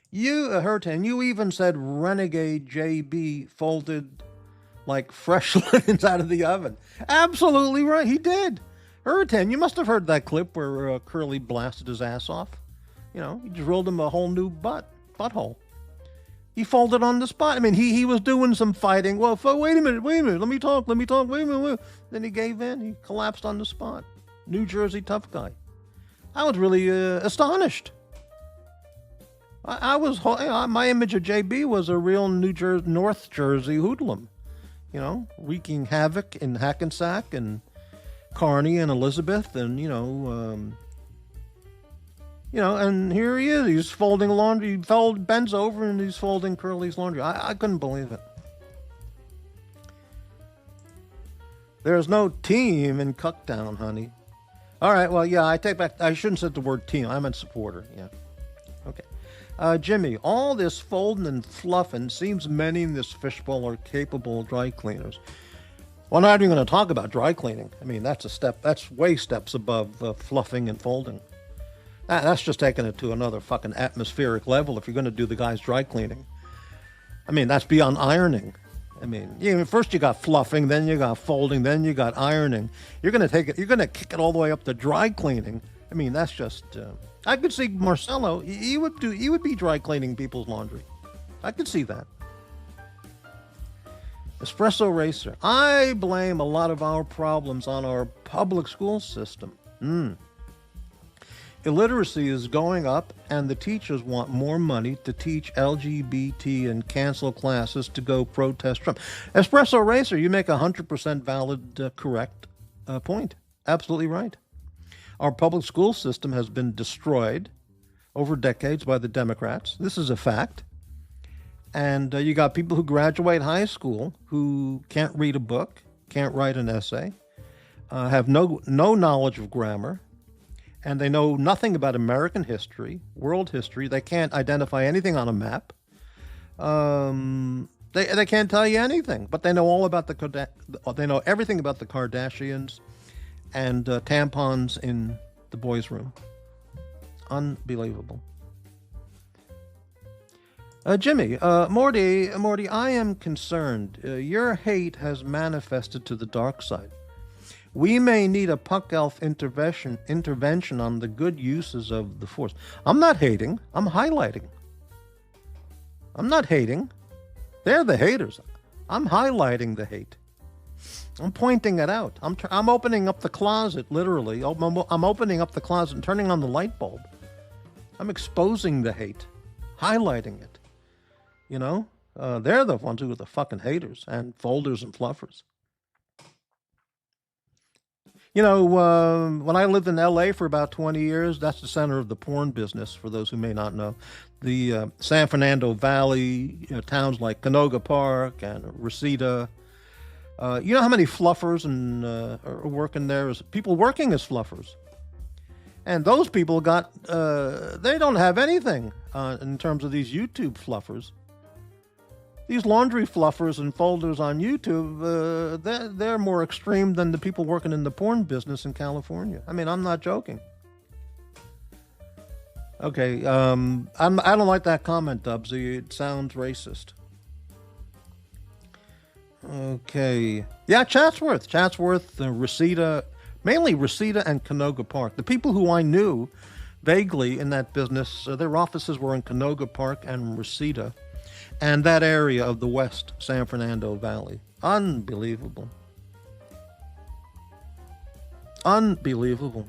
You, Hertan, you even said Renegade JB folded like fresh linens out of the oven. Absolutely right, he did. Hertan, you must have heard that clip where Curly blasted his ass off. You know, he drilled him a whole new butthole. He folded on the spot. I mean, he was doing some fighting. Well, wait a minute, let me talk, wait a minute. Then he gave in, he collapsed on the spot. New Jersey tough guy. I was really astonished. I was, my image of JB was a real North Jersey hoodlum. You know, wreaking havoc in Hackensack and Kearney and Elizabeth and, and here he is. He's folding laundry. He bends over and he's folding Curly's laundry. I couldn't believe it. There's no team in Cucktown, honey. All right, well, yeah, I take back. I shouldn't have said the word team. I meant supporter. Yeah. Okay. Jimmy, all this folding and fluffing seems many in this fishbowl are capable dry cleaners. Well, I'm not even going to talk about dry cleaning. I mean, that's a step. That's way steps above fluffing and folding. That's just taking it to another fucking atmospheric level if you're going to do the guy's dry cleaning. I mean, that's beyond ironing. I mean, first you got fluffing, then you got folding, then you got ironing. You're going to kick it all the way up to dry cleaning. I mean, that's just, I could see Marcelo, he would be dry cleaning people's laundry. I could see that. Espresso Racer, I blame a lot of our problems on our public school system. Illiteracy is going up, and the teachers want more money to teach LGBT and cancel classes to go protest Trump. Espresso Racer, you make 100% valid, correct point. Absolutely right. Our public school system has been destroyed over decades by the Democrats. This is a fact. And you got people who graduate high school who can't read a book, can't write an essay, have no knowledge of grammar, and they know nothing about American history, world history. They can't identify anything on a map. They can't tell you anything, but they know all about they know everything about the Kardashians and tampons in the boys' room. Unbelievable. Jimmy, Morty, I am concerned. Your hate has manifested to the dark side. We may need a Puck Elf intervention on the good uses of the Force. I'm not hating. I'm highlighting. I'm not hating. They're the haters. I'm highlighting the hate. I'm pointing it out. I'm opening up the closet, literally. I'm opening up the closet and turning on the light bulb. I'm exposing the hate, highlighting it. You know, they're the ones who are the fucking haters and folders and fluffers. You know, when I lived in LA for about 20 years, that's the center of the porn business, for those who may not know. The San Fernando Valley, towns like Canoga Park and Reseda. You know how many fluffers and are working there? As people working as fluffers. And those people they don't have anything in terms of these YouTube fluffers. These laundry fluffers and folders on YouTube, they're more extreme than the people working in the porn business in California. I mean, I'm not joking. Okay, I don't like that comment, Dubsy. It sounds racist. Okay. Yeah, Chatsworth, Reseda, mainly Reseda and Canoga Park. The people who I knew vaguely in that business, their offices were in Canoga Park and Reseda. And that area of the West San Fernando Valley. Unbelievable. Unbelievable.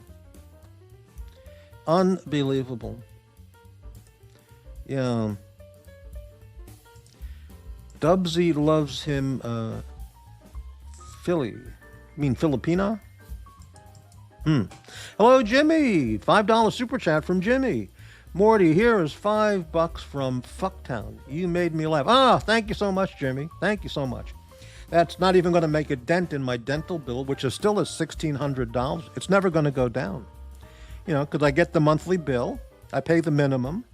Unbelievable. Yeah. Dubsy loves him, Philly. You mean Filipina? Hello, Jimmy. $5 super chat from Jimmy. Morty, here is $5 from Fucktown. You made me laugh. Ah, thank you so much, Jimmy. Thank you so much. That's not even going to make a dent in my dental bill, which is still $1,600. It's never going to go down. You know, because I get the monthly bill. I pay the minimum,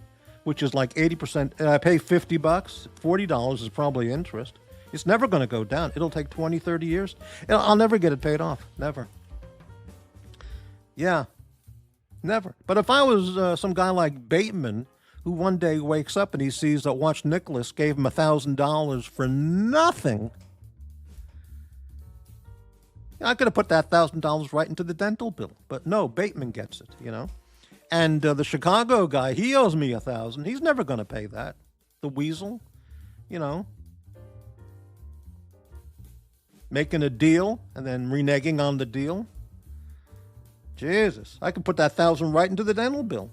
which is like 80%. I pay $50. $40 is probably interest. It's never going to go down. It'll take 20, 30 years. I'll never get it paid off. Never. Yeah. Never. But if I was some guy like Bateman, who one day wakes up and he sees that Watch Nicholas gave him $1,000 for nothing, I could have put that $1,000 right into the dental bill. But no, Bateman gets it, you know. And the Chicago guy, he owes me $1,000. He's never going to pay that. The weasel, you know, making a deal and then reneging on the deal. Jesus, I could put that $1,000 right into the dental bill.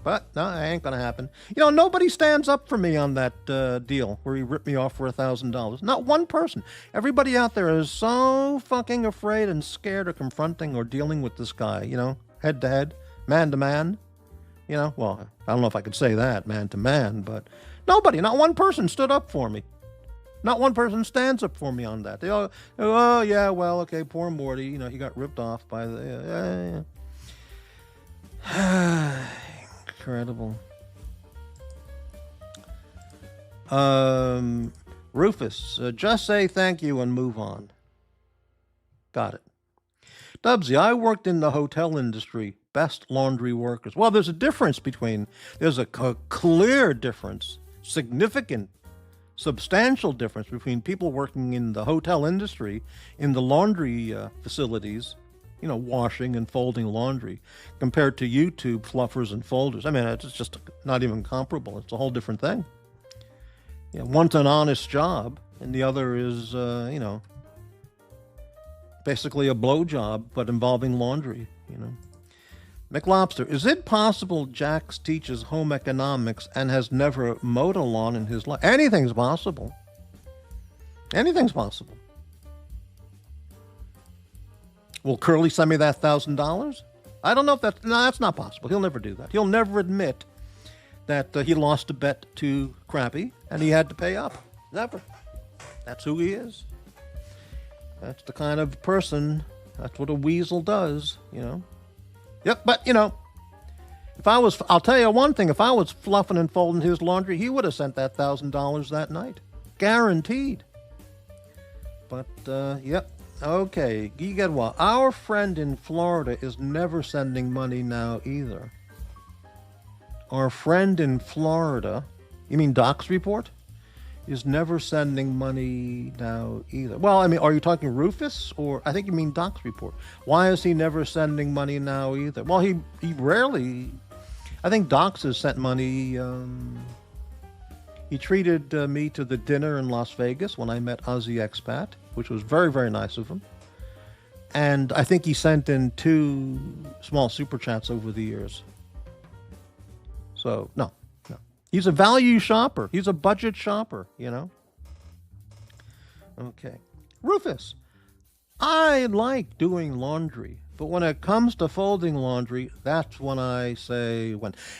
But no, it ain't gonna happen. You know, nobody stands up for me on that deal where he ripped me off for $1,000. Not one person. Everybody out there is so fucking afraid and scared of confronting or dealing with this guy, you know, head to head, man to man. You know, well, I don't know if I could say that, man to man, but nobody, not one person stood up for me. Not one person stands up for me on that. They all, oh, yeah, well, okay, poor Morty, you know, he got ripped off by the... Incredible. Rufus, just say thank you and move on. Got it. Dubsy, I worked in the hotel industry. Best laundry workers. Well, there's a clear difference, significant, substantial difference between people working in the hotel industry, in the laundry facilities, you know, washing and folding laundry, compared to YouTube fluffers and folders. I mean, it's just not even comparable. It's a whole different thing. You know, one's an honest job, and the other is, you know, basically a blowjob, but involving laundry, you know. McLobster, is it possible Jax teaches home economics and has never mowed a lawn in his life? Anything's possible. Anything's possible. Will Curly send me that $1,000? I don't know if that's not possible. He'll never do that. He'll never admit that he lost a bet to Crappy and he had to pay up. Never. That's who he is. That's the kind of person, that's what a weasel does, you know. Yep, but, you know, I'll tell you one thing, if I was fluffing and folding his laundry, he would have sent that $1,000 that night. Guaranteed. But, yep, okay, you get what? Our friend in Florida is never sending money now either. Our friend in Florida, you mean Doc's report? Is never sending money now either. Well, I mean, are you talking Rufus? Or I think you mean Doc's report. Why is he never sending money now either? Well, he rarely... I think Doc's has sent money... He treated me to the dinner in Las Vegas when I met Ozzy Expat, which was very, very nice of him. And I think he sent in 2 small super chats over the years. So, no. He's a value shopper. He's a budget shopper, you know? Okay. Rufus, I like doing laundry, but when it comes to folding laundry, that's when I say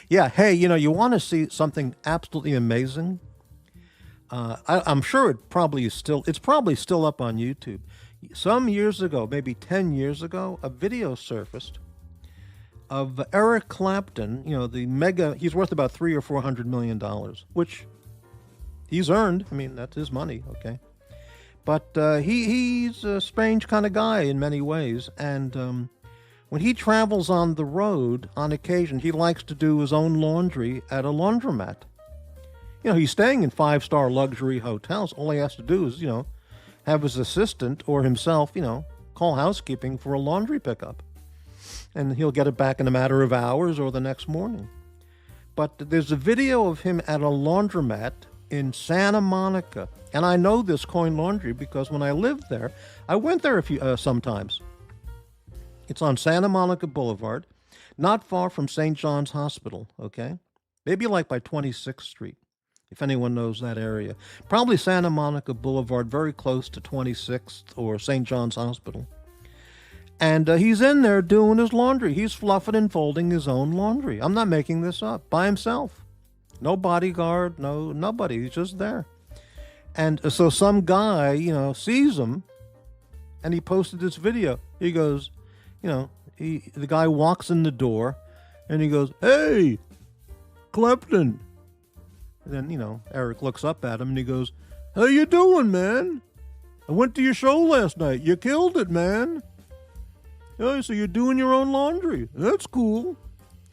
yeah, hey, you want to see something absolutely amazing? I'm sure it's probably still up on YouTube. Some years ago, maybe 10 years ago, a video surfaced of Eric Clapton, he's worth about $300 or $400 million, which he's earned. I mean, that's his money, okay? But he's a strange kind of guy in many ways. And when he travels on the road, on occasion, he likes to do his own laundry at a laundromat. He's staying in 5-star luxury hotels. All he has to do is, have his assistant or himself, call housekeeping for a laundry pickup. And he'll get it back in a matter of hours or the next morning. But there's a video of him at a laundromat in Santa Monica. And I know this Coin Laundry because when I lived there, I went there sometimes. It's on Santa Monica Boulevard, not far from St. John's Hospital, okay? Maybe like by 26th Street, if anyone knows that area. Probably Santa Monica Boulevard, very close to 26th or St. John's Hospital. And he's in there doing his laundry. He's fluffing and folding his own laundry. I'm not making this up. By himself. No bodyguard, nobody. He's just there. And so some guy, sees him, and he posted this video. He goes, the guy walks in the door, and he goes, "Hey, Clapton." And then, Eric looks up at him, and he goes, "How you doing, man? I went to your show last night. You killed it, man. Oh, so you're doing your own laundry. That's cool."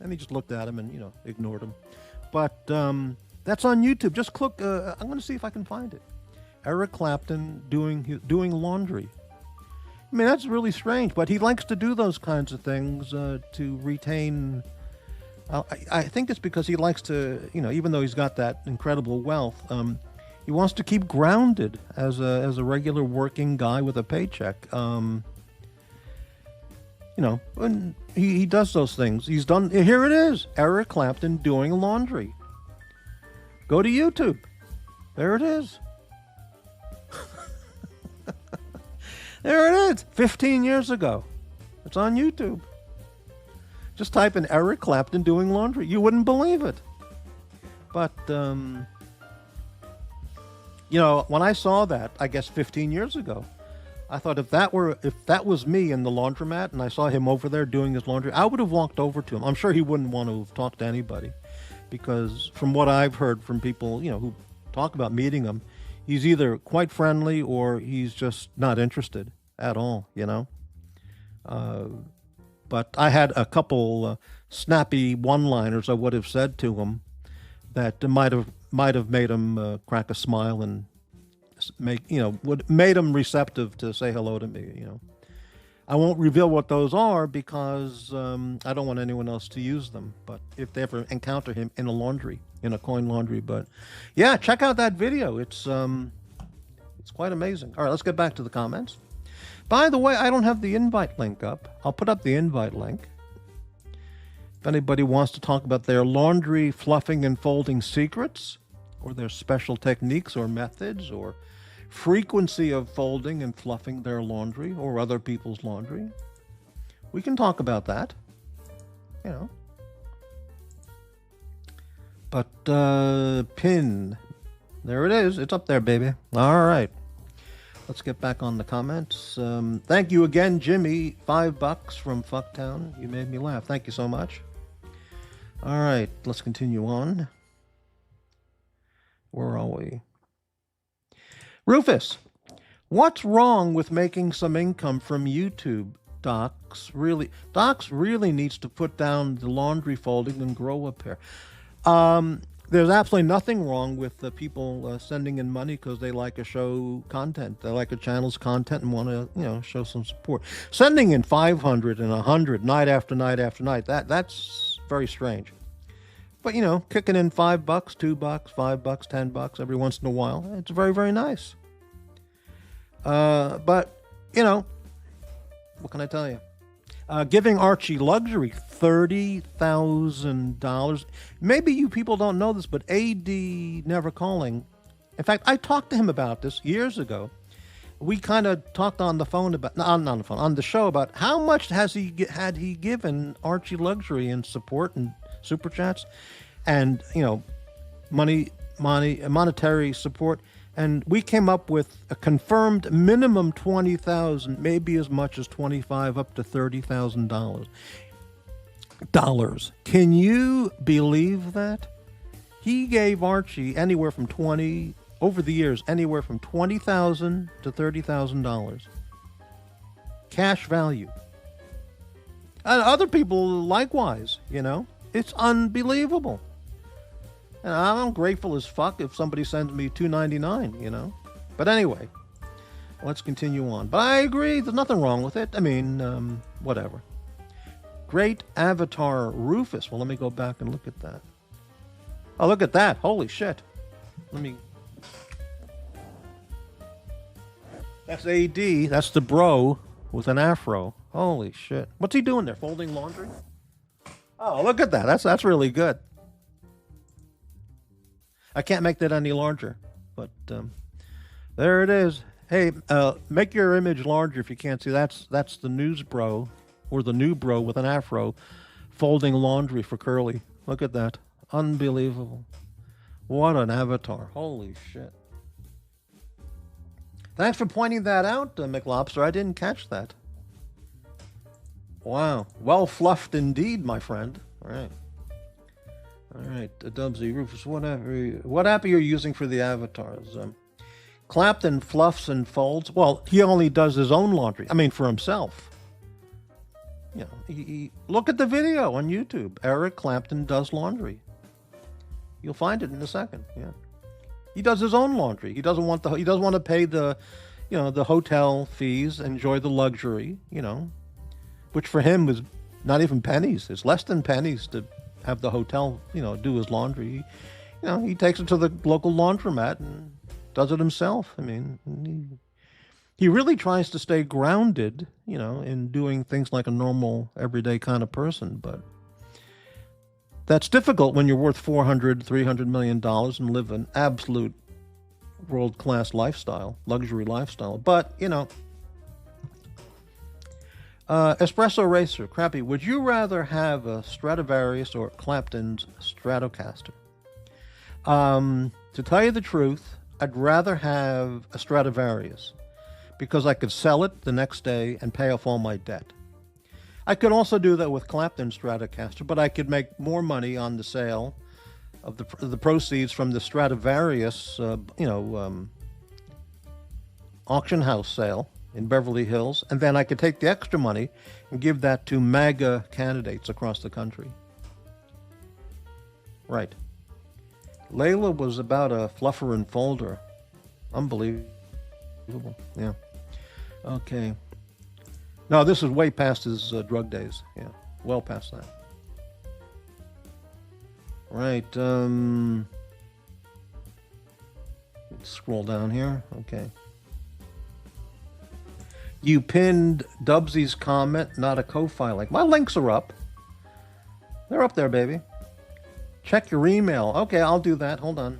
And he just looked at him and, ignored him. But that's on YouTube. Just click. I'm going to see if I can find it. Eric Clapton doing laundry. I mean, that's really strange. But he likes to do those kinds of things to retain. I think it's because he likes to, even though he's got that incredible wealth, he wants to keep grounded as a regular working guy with a paycheck. When he does those things. He's done. Here it is. Eric Clapton doing laundry. Go to YouTube. There it is. There it is. 15 years ago. It's on YouTube. Just type in Eric Clapton doing laundry. You wouldn't believe it. But, when I saw that, I guess 15 years ago, I thought if that was me in the laundromat and I saw him over there doing his laundry, I would have walked over to him. I'm sure he wouldn't want to have talked to anybody because from what I've heard from people, who talk about meeting him, he's either quite friendly or he's just not interested at all, But I had a couple snappy one-liners I would have said to him that might have made him crack a smile and made him receptive to say hello to me. I won't reveal what those are because I don't want anyone else to use them. But if they ever encounter him in a Coin Laundry, but yeah, check out that video. It's quite amazing. All right, let's get back to the comments. By the way, I don't have the invite link up. I'll put up the invite link. If anybody wants to talk about their laundry fluffing and folding secrets, or their special techniques or methods, or frequency of folding and fluffing their laundry or other people's laundry, we can talk about that. But pin, there it is. It's up there, baby. All right. Let's get back on the comments. Thank you again, Jimmy. $5 from Fucktown. You made me laugh. Thank you so much. All right, let's continue on. Where are we? Rufus, what's wrong with making some income from YouTube? Docs really needs to put down the laundry folding and grow a pair. There's absolutely nothing wrong with the people sending in money because they like a show content. They like a channel's content and want to, show some support. Sending in 500 and 100 night after night after night, that's very strange. But kicking in $5, $2, $5, $10 every once in a while, it's very, very nice. But what can I tell you? Giving Archie luxury, $30,000. Maybe you people don't know this, but AD Never Calling. In fact, I talked to him about this years ago. We kind of talked on the phone about, not on the phone, on the show about how much had he given Archie luxury in support and super chats, and monetary support. And we came up with a confirmed minimum 20,000, maybe as much as 25, up to $30,000. Can you believe that? He gave Archie anywhere from over the years, anywhere from $20,000 to $30,000 cash value. And other people likewise. It's unbelievable. And I'm grateful as fuck if somebody sends me $2.99, But anyway, let's continue on. But I agree, there's nothing wrong with it. I mean, whatever. Great Avatar Rufus. Well, let me go back and look at that. Oh, look at that. Holy shit. That's AD. That's the bro with an afro. Holy shit. What's he doing there? Folding laundry? Oh, look at that. That's really good. I can't make that any larger, but there it is. Hey, make your image larger if you can't see. That's the news bro, or the new bro with an afro, folding laundry for Curly. Look at that. Unbelievable. What an avatar. Holy shit. Thanks for pointing that out, McLobster. I didn't catch that. Wow. Well fluffed indeed, my friend. All right. All right, Dubsy, Rufus, what app are you using for the avatars? Clapton fluffs and folds. Well, he only does his own laundry. I mean, for himself. He look at the video on YouTube. Eric Clapton does laundry. You'll find it in a second. Yeah, he does his own laundry. He doesn't want to pay the hotel fees, enjoy the luxury. Which for him was not even pennies. It's less than pennies to have the hotel, do his laundry. He takes it to the local laundromat and does it himself. I mean, he really tries to stay grounded, in doing things like a normal, everyday kind of person. But that's difficult when you're worth $300 million and live an absolute world-class lifestyle, luxury lifestyle. But, Espresso Racer, Crappy, would you rather have a Stradivarius or Clapton's Stratocaster? To tell you the truth, I'd rather have a Stradivarius because I could sell it the next day and pay off all my debt. I could also do that with Clapton's Stratocaster, but I could make more money on the sale of the proceeds from the Stradivarius, auction house sale in Beverly Hills, and then I could take the extra money and give that to MAGA candidates across the country. Right. Layla was about a fluffer and folder. Unbelievable. Yeah. Okay. No, this is way past his drug days. Yeah, well past that. Right. Let's scroll down here. Okay. You pinned Dubsy's comment, not a co-filing. My links are up. They're up there, baby. Check your email. Okay, I'll do that. Hold on.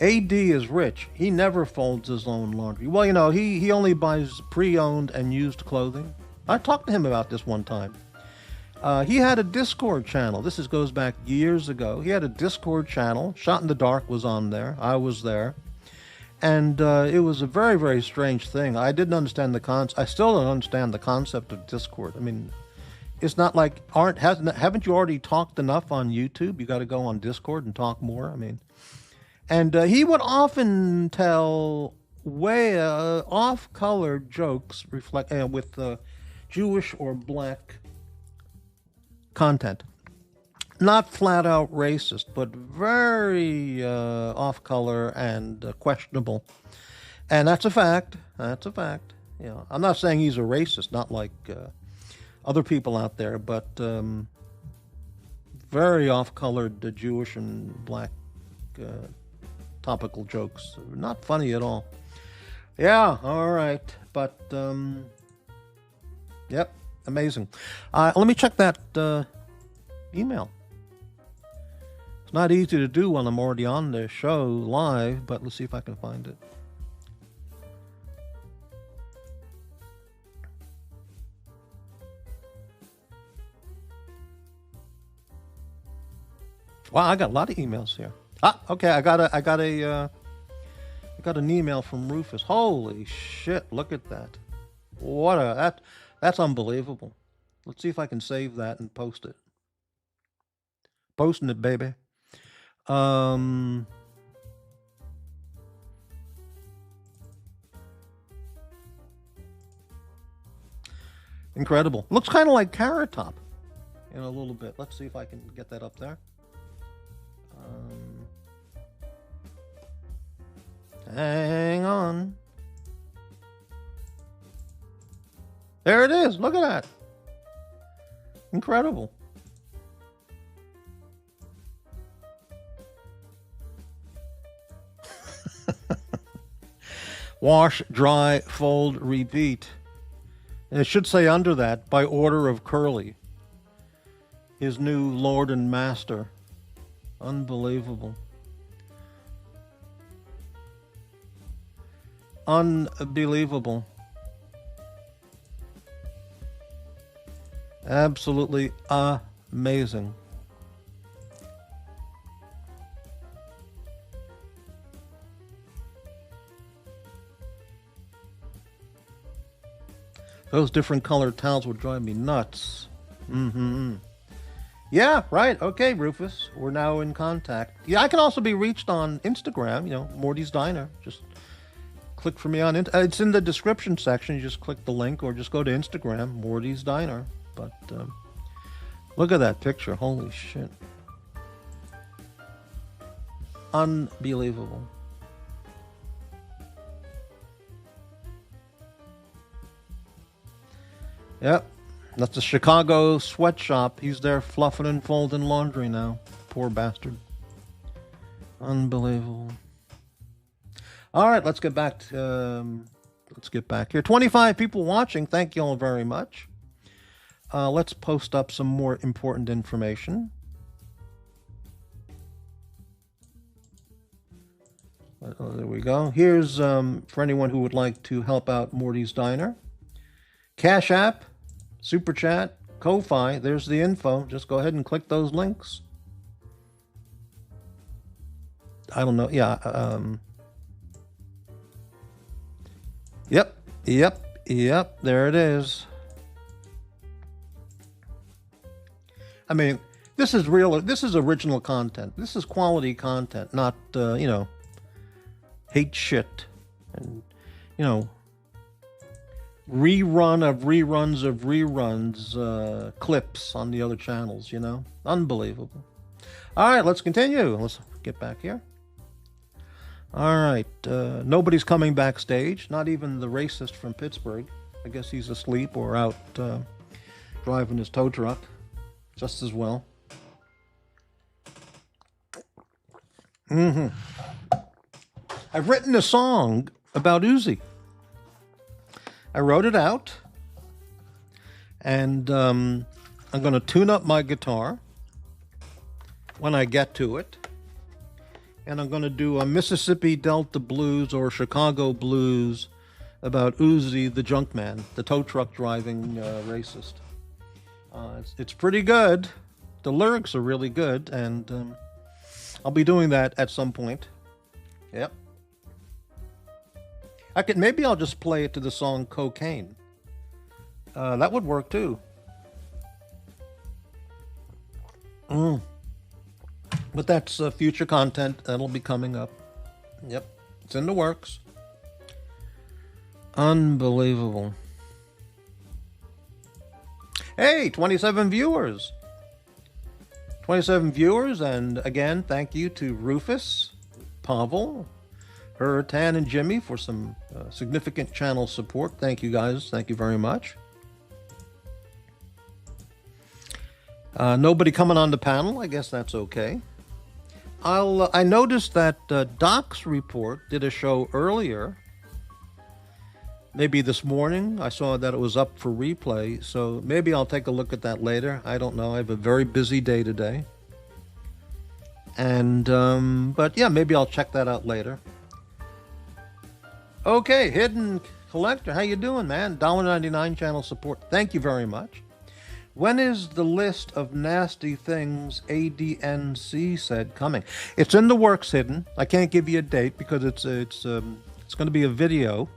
AD is rich. He never folds his own laundry. Well, he only buys pre-owned and used clothing. I talked to him about this one time. He had a Discord channel. This goes back years ago. He had a Discord channel. Shot in the Dark was on there. I was there. And it was a very, very strange thing. I didn't understand I still don't understand the concept of Discord. I mean, it's not like haven't you already talked enough on YouTube? You got to go on Discord and talk more. I mean, and he would often tell way off-color jokes with Jewish or black content. Not flat out racist, but very off-color and questionable. And that's a fact. That's a fact. I'm not saying he's a racist, not like other people out there, but very off-colored Jewish and black topical jokes. Not funny at all. Yeah, all right. But, yep, amazing. Let me check that email. It's not easy to do when I'm already on the show live, but let's see if I can find it. Wow, I got a lot of emails here. Okay, I got an email from Rufus. Holy shit, look at that. That's unbelievable. Let's see if I can save that and post it. Posting it, baby. Incredible. Looks kind of like Carrot Top in a little bit. Let's see if I can get that up there. Hang on. There it is. Look at that. Incredible. Wash, dry, fold, repeat. And it should say under that, by order of Curly, his new Lord and Master. Unbelievable. Unbelievable. Absolutely amazing. Those different colored towels would drive me nuts. Yeah, right. Okay, Rufus. We're now in contact. Yeah, I can also be reached on Instagram, Morty's Diner. Just click for me on it's in the description section. You just click the link or just go to Instagram, Morty's Diner. But look at that picture. Holy shit. Unbelievable. Yep. That's the Chicago sweatshop. He's there fluffing and folding laundry now. Poor bastard. Unbelievable. All right, let's get back here. 25 people watching. Thank you all very much. Let's post up some more important information. There we go. Here's for anyone who would like to help out Morty's Diner. Cash App, Super Chat, Ko-Fi. There's the info. Just go ahead and click those links. I don't know. Yeah. Yep. There it is. I mean, this is real. This is original content. This is quality content, not hate shit and rerun of reruns of reruns, clips on the other channels. Unbelievable. All right, let's continue. Let's get back here. All right, nobody's coming backstage. Not even the racist from Pittsburgh. I guess he's asleep or out driving his tow truck. Just as well. I've written a song about Uzi. I wrote it out, and I'm going to tune up my guitar when I get to it, and I'm going to do a Mississippi Delta blues or Chicago blues about Uzi the Junkman, the tow truck driving racist. It's pretty good. The lyrics are really good, and I'll be doing that at some point. Yep. Maybe I'll just play it to the song Cocaine. That would work too. But that's future content that'll be coming up. Yep. It's in the works. Unbelievable. Hey, 27 viewers. 27 viewers, and again, thank you to Rufus, Pavel, Tan, and Jimmy for some significant channel support. Thank you guys. Thank you very much. Nobody coming on the panel. I guess that's okay. I noticed that Doc's report did a show earlier. Maybe this morning. I saw that it was up for replay, so maybe I'll take a look at that later. I don't know. I have a very busy day today. And, but yeah, maybe I'll check that out later. Okay, Hidden Collector, how you doing, man? $1.99 channel support. Thank you very much. When is the list of nasty things ADNC said coming? It's in the works, Hidden. I can't give you a date because it's going to be a video.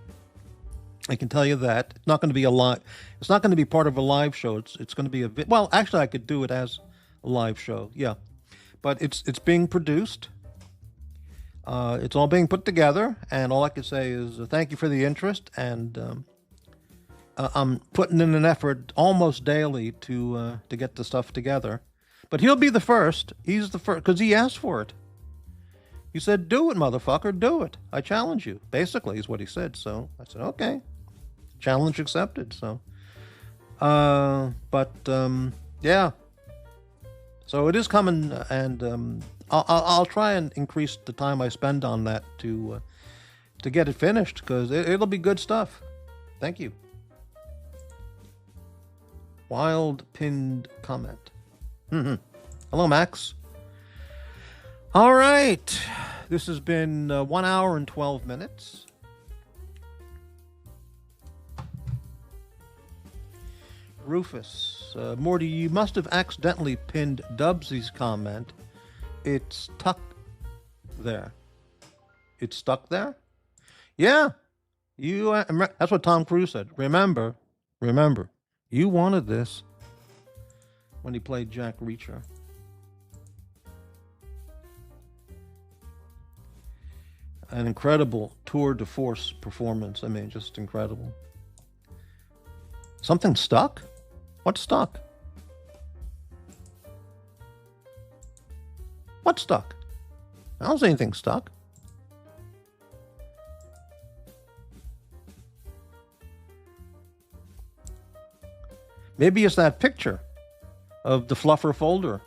I can tell you that. It's not going to be a live. It's not going to be part of a live show. It's going to be well, actually, I could do it as a live show. Yeah, but it's being produced. It's all being put together, and all I can say is thank you for the interest. And I'm putting in an effort almost daily to get the stuff together. But he'll be the first. He's the first because he asked for it. He said, "Do it, motherfucker, do it. I challenge you." Basically, is what he said. So I said, "Okay, challenge accepted." So, yeah. So it is coming, and I'll try and increase the time I spend on that to get it finished because it'll be good stuff. Thank you. Wild pinned comment. Hello, Max. All right. This has been 1 hour and 12 minutes. Rufus. Morty, you must have accidentally pinned Dubsy's comment. It's stuck there. It's stuck there? Yeah. That's what Tom Cruise said. Remember, you wanted this when he played Jack Reacher. An incredible tour de force performance. I mean, just incredible. Something stuck? What's stuck? What's stuck? I don't see anything stuck. Maybe it's that picture of the Fluffer folder.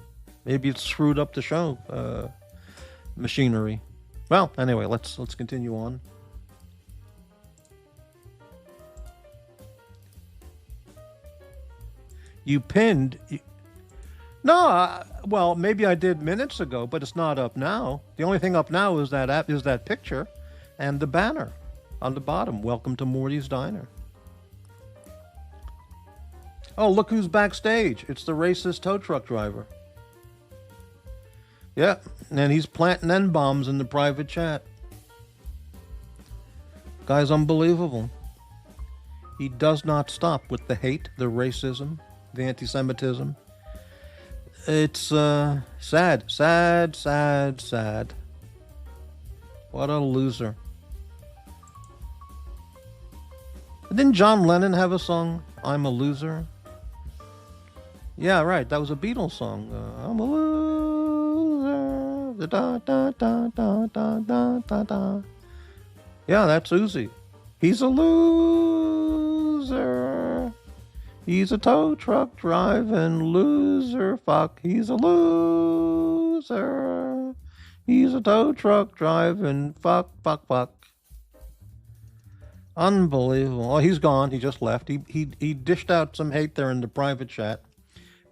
Maybe it's screwed up the show machinery. Well, anyway, let's continue on. You pinned. No, well, maybe I did minutes ago, but it's not up now. The only thing up now is that picture and the banner on the bottom. Welcome to Morty's Diner. Oh, look who's backstage. It's the racist tow truck driver. Yeah, and he's planting N-bombs in the private chat. Guy's unbelievable. He does not stop with the hate, the racism, the anti-Semitism. It's sad. What a loser. Didn't John Lennon have a song, I'm a Loser? Yeah, right. That was a Beatles song. I'm a loser. Da, da, da, da, da, da, da, da. Yeah, that's Uzi. He's a loser. He's a tow truck driving loser fuck. He's a loser. He's a tow truck driving fuck. Unbelievable. Oh, he's gone. He just left. He dished out some hate there in the private chat,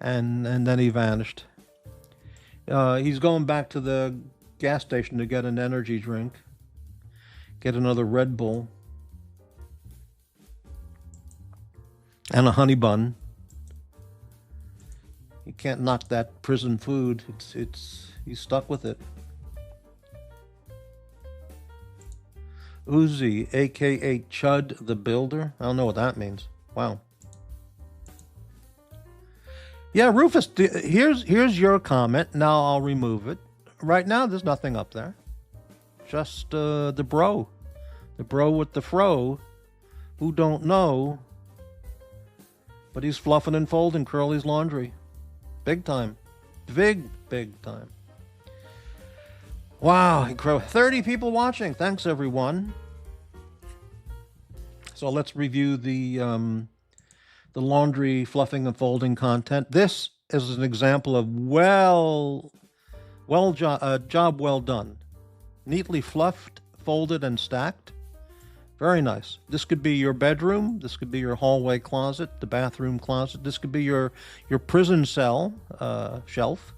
and then he vanished. He's going back to the gas station to get an energy drink. Get another Red Bull. And a honey bun. You can't knock that prison food. He's stuck with it. Uzi, aka Chud the Builder. I don't know what that means. Wow. Yeah, Rufus, here's your comment. Now I'll remove it. Right now, there's nothing up there. Just the bro. The bro with the fro who don't know, but he's fluffing and folding Curly's laundry. Big time. Big time. Wow, incredible. 30 people watching. Thanks, everyone. So let's review the laundry fluffing and folding content. This is an example of job well done. Neatly fluffed, folded, and stacked. Very nice. This could be your bedroom. This could be your hallway closet, the bathroom closet. This could be your prison cell shelf.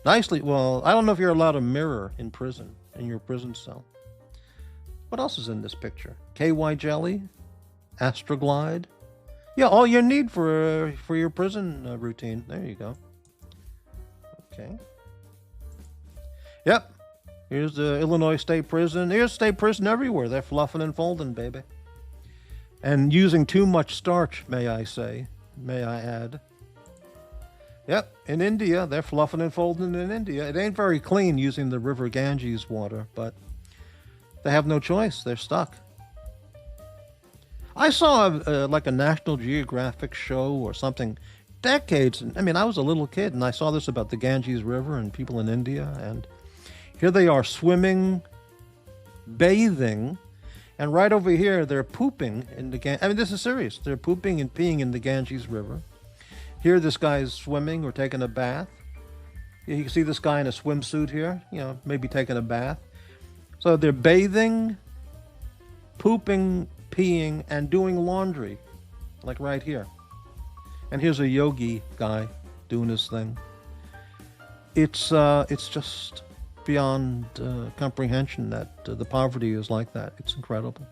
Nicely. Well, I don't know if you're allowed a mirror in prison, in your prison cell. What else is in this picture? KY jelly, Astroglide. Yeah, all you need for your prison routine. There you go. Okay. Yep. Here's the Illinois State Prison. Here's state prison everywhere. They're fluffing and folding, baby. And using too much starch, may I say. May I add. Yep, in India, they're fluffing and folding in India. It ain't very clean using the river Ganges water, but they have no choice. They're stuck. I saw like a National Geographic show or something decades. I mean, I was a little kid, and I saw this about the Ganges River and people in India, and here they are swimming, bathing, and right over here they're pooping in the Ganges. I mean, this is serious. They're pooping and peeing in the Ganges River. Here this guy's swimming or taking a bath. You can see this guy in a swimsuit here, you know, maybe taking a bath. So they're bathing, pooping, peeing, and doing laundry, like right here. And here's a yogi guy doing his thing. It's just beyond comprehension that the poverty is like that. It's incredible.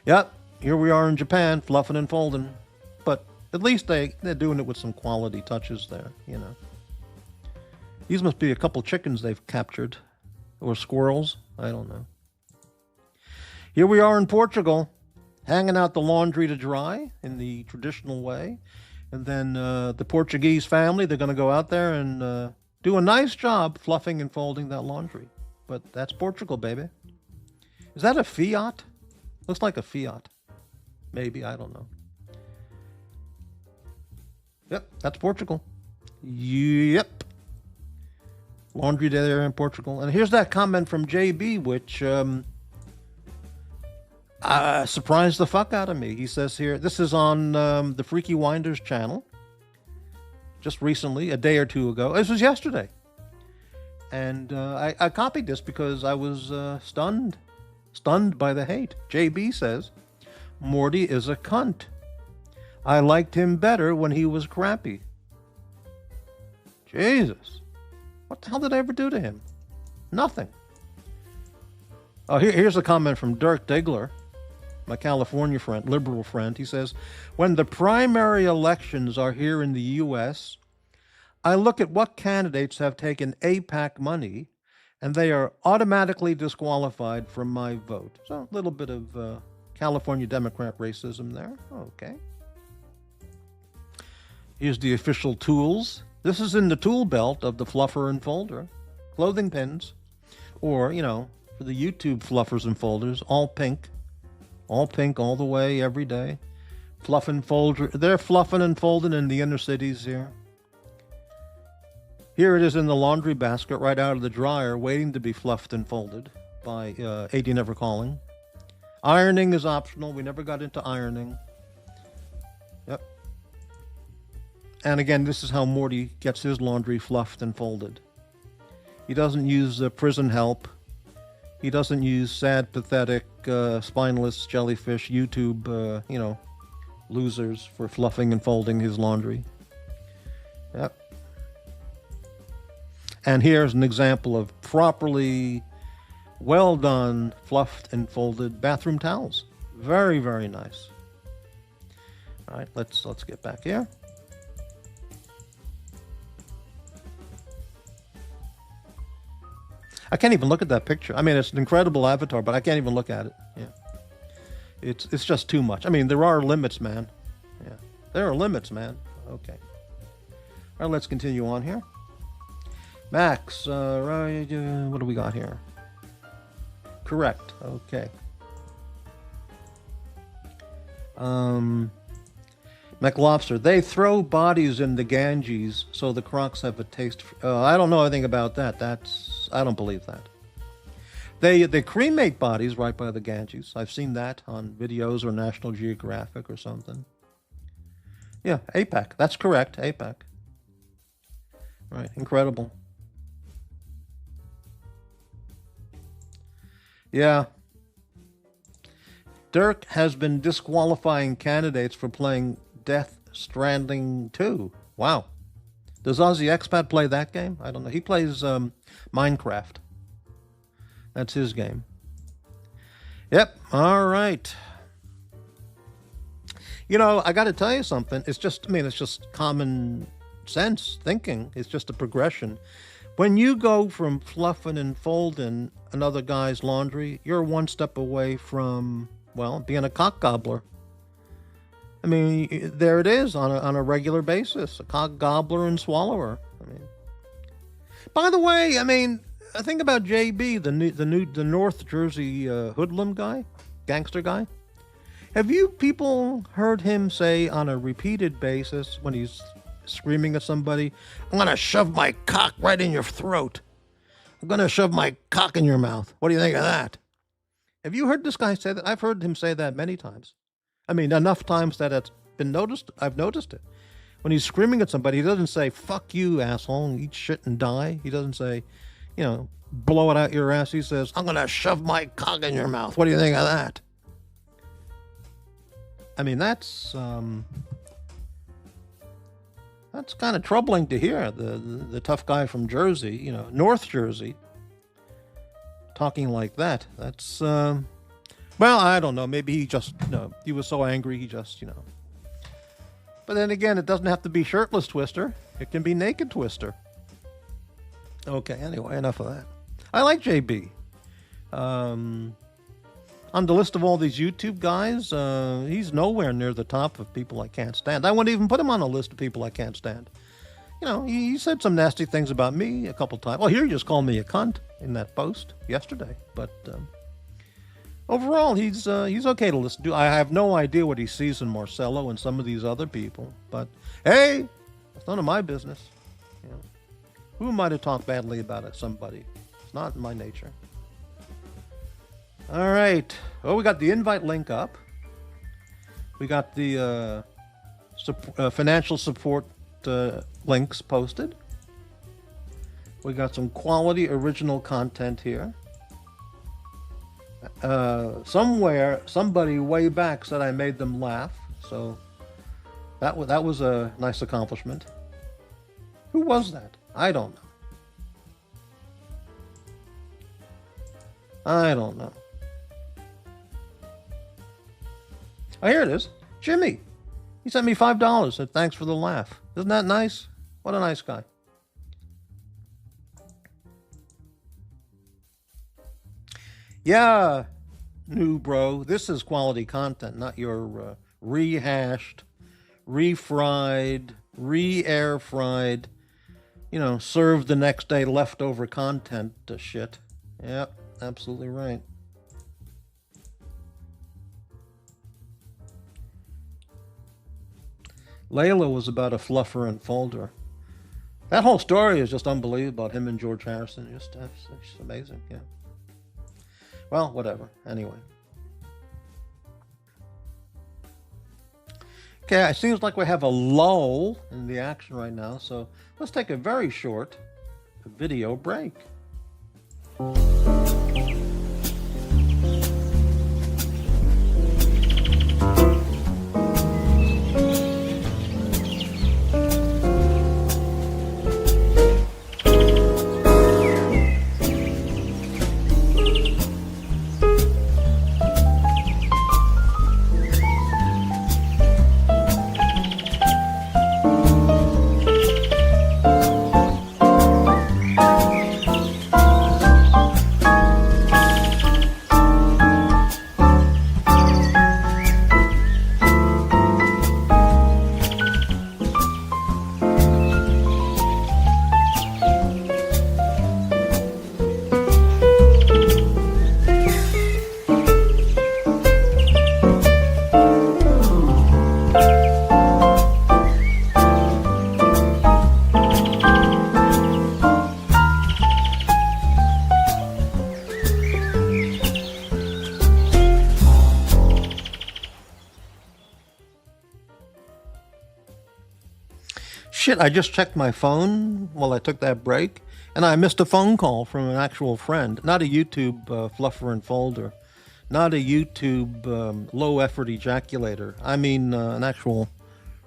Yep, here we are in Japan, fluffing and folding. But at least they're doing it with some quality touches there, you know. These must be a couple chickens they've captured. Or squirrels, I don't know. Here we are in Portugal, hanging out the laundry to dry in the traditional way. And then the Portuguese family, they're going to go out there and do a nice job fluffing and folding that laundry. But that's Portugal, baby. Is that a Fiat? Looks like a Fiat. Maybe, I don't know. Yep, that's Portugal. Yep. Laundry day there in Portugal. And here's that comment from JB, which surprised the fuck out of me. He says here, this is on the Freaky Winders channel. Just recently, a day or two ago. This was yesterday. And I copied this because I was stunned by the hate. JB says, Morty is a cunt. I liked him better when he was crappy. Jesus. What the hell did I ever do to him? Nothing. Oh, here's a comment from Dirk Diggler, my California friend, liberal friend. He says, when the primary elections are here in the U.S., I look at what candidates have taken APAC money, and they are automatically disqualified from my vote. So a little bit of California Democrat racism there. Okay. Here's the official tools. This is in the tool belt of the fluffer and folder. Clothing pins, or, you know, for the YouTube fluffers and folders, all pink all the way, every day. Fluff and folder. They're fluffing and folding in the inner cities here. Here it is in the laundry basket right out of the dryer, waiting to be fluffed and folded by 80 Never Calling. Ironing is optional. We never got into ironing. Yep. And again, this is how Morty gets his laundry fluffed and folded. He doesn't use prison help. He doesn't use sad, pathetic, spineless jellyfish YouTube, losers for fluffing and folding his laundry. Yep. And here's an example of properly, well done, fluffed and folded bathroom towels. Very, very nice. All right, let's get back here. I can't even look at that picture. I mean, it's an incredible avatar, but I can't even look at it. Yeah, it's just too much. I mean, there are limits, man. Yeah, there are limits, man. Okay. All right, let's continue on here. Max, right? What do we got here? Correct. Okay. McLobster, they throw bodies in the Ganges so the crocs have a taste. I don't know anything about that. I don't believe that. They cremate bodies right by the Ganges. I've seen that on videos or National Geographic or something. Yeah, APAC. That's correct. APAC. Right. Incredible. Yeah. Dirk has been disqualifying candidates for playing Death Stranding 2. Wow. Does Aussie Expat play that game? I don't know. He plays Minecraft. That's his game. Yep. All right. You know, I got to tell you something. It's just, I mean, it's just common sense thinking. It's just a progression. When you go from fluffing and folding another guy's laundry, you're one step away from, well, being a cock gobbler. I mean, there it is on a regular basis, a cock gobbler and swallower. I mean, by the way, I mean, think about JB, the North Jersey hoodlum guy, gangster guy. Have you people heard him say on a repeated basis when he's screaming at somebody, "I'm gonna shove my cock right in your throat. I'm gonna shove my cock in your mouth. What do you think of that?" Have you heard this guy say that? I've heard him say that many times. I mean, enough times that it's been noticed. I've noticed it. When he's screaming at somebody, he doesn't say, "Fuck you, asshole, and eat shit and die." He doesn't say, you know, "blow it out your ass." He says, "I'm gonna shove my cock in your mouth. What do you think of that?" I mean, that's kind of troubling to hear. The tough guy from Jersey, you know, North Jersey, talking like that. That's well, I don't know. Maybe he just, you know, he was so angry he just, you know. But then again, it doesn't have to be shirtless Twister. It can be naked Twister. Okay. Anyway, enough of that. I like JB. On the list of all these YouTube guys, he's nowhere near the top of people I can't stand. I wouldn't even put him on a list of people I can't stand. You know, he said some nasty things about me a couple times. Well, here he just called me a cunt in that post yesterday. But overall, he's okay to listen to. I have no idea what he sees in Marcello and some of these other people. But hey, it's none of my business. You know, who am I to talk badly about somebody? It's not in my nature. All right. Well, we got the invite link up. We got the financial support links posted. We got some quality original content here. Somewhere, somebody way back said I made them laugh. So that was a nice accomplishment. Who was that? I don't know. I don't know. Oh, here it is. Jimmy. He sent me $5. Said thanks for the laugh. Isn't that nice? What a nice guy. Yeah, new bro. This is quality content, not your rehashed, refried, re-air fried, you know, served the next day leftover content shit. Yep, absolutely right. Layla was about a fluffer and folder. That whole story is just unbelievable about him and George Harrison. Just amazing, yeah. Well, whatever. Anyway. Okay, it seems like we have a lull in the action right now, so let's take a very short video break. Shit, I just checked my phone while I took that break, and I missed a phone call from an actual friend. Not a YouTube fluffer and folder. Not a YouTube low effort ejaculator. I mean, an actual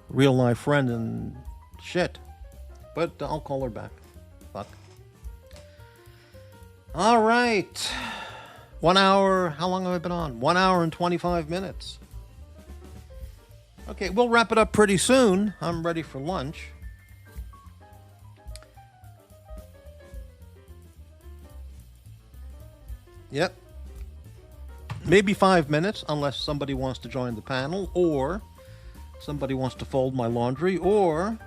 real life friend, and shit. But I'll call her back. Fuck. All right. 1 hour. How long have I been on? 1 hour and 25 minutes. Okay, we'll wrap it up pretty soon. I'm ready for lunch. Yep. Maybe 5 minutes, unless somebody wants to join the panel, or somebody wants to fold my laundry, or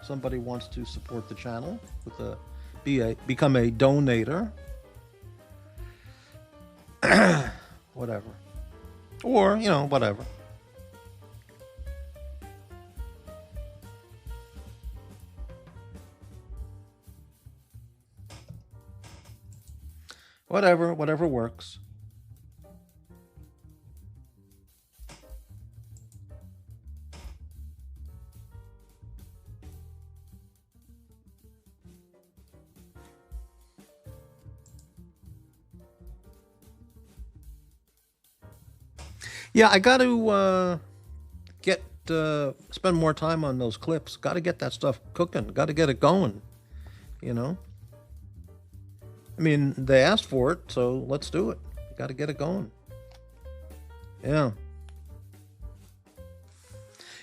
somebody wants to support the channel with become a donator. Whatever. Or, whatever. Whatever works. Yeah, I got to spend more time on those clips. Got to get that stuff cooking. Got to get it going. I mean, they asked for it, so let's do it. Got to get it going. Yeah.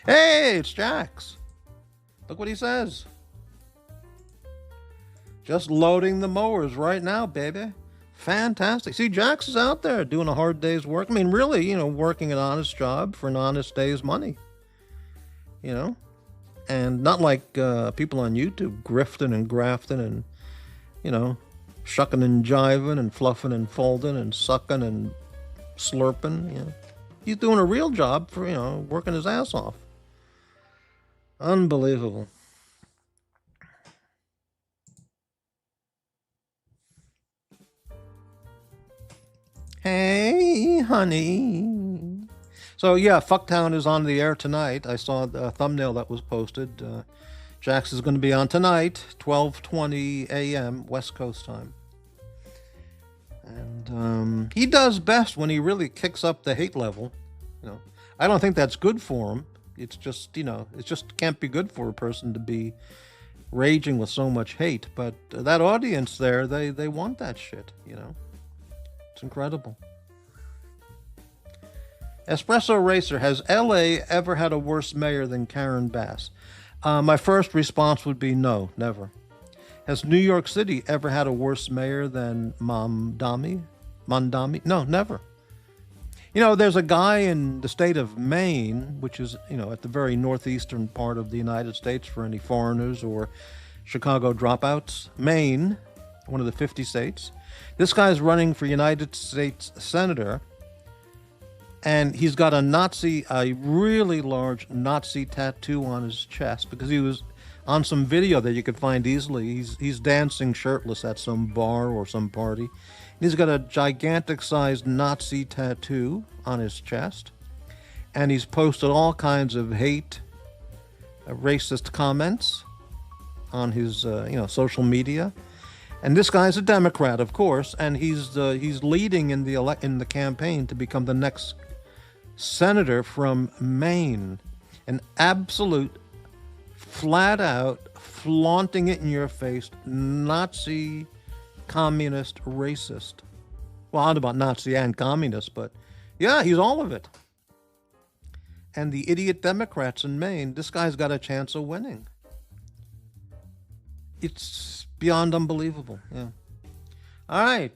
Hey, it's Jax. Look what he says. Just loading the mowers right now, baby. Fantastic. See, Jax is out there doing a hard day's work. I mean, really, working an honest job for an honest day's money. And not like people on YouTube grifting and grafting and, shucking and jiving and fluffing and folding and sucking and slurping. He's doing a real job for, working his ass off. Unbelievable. Hey, honey. So, yeah, Fucktown is on the air tonight. I saw the thumbnail that was posted. Jax is going to be on tonight, 12:20 a.m. West Coast time. And he does best when he really kicks up the hate level. I don't think that's good for him. It's just, it just can't be good for a person to be raging with so much hate. But that audience there, they want that shit, It's incredible. Espresso Racer, has LA ever had a worse mayor than Karen Bass? My first response would be no, never. Has New York City ever had a worse mayor than Mondami? No, never. There's a guy in the state of Maine, which is, at the very northeastern part of the United States for any foreigners or Chicago dropouts. Maine, one of the 50 states. This guy's running for United States Senator, and he's got a really large Nazi tattoo on his chest because he was on some video that you could find easily. He's dancing shirtless at some bar or some party. He's got a gigantic-sized Nazi tattoo on his chest, and he's posted all kinds of hate, racist comments on his, social media. And this guy's a Democrat, of course, and he's leading in the campaign to become the next senator from Maine. An absolute, flat-out, flaunting it in your face, Nazi, communist, racist. Well, I don't know about Nazi and communist, but yeah, he's all of it. And the idiot Democrats in Maine, this guy's got a chance of winning. It's beyond unbelievable, yeah. All right.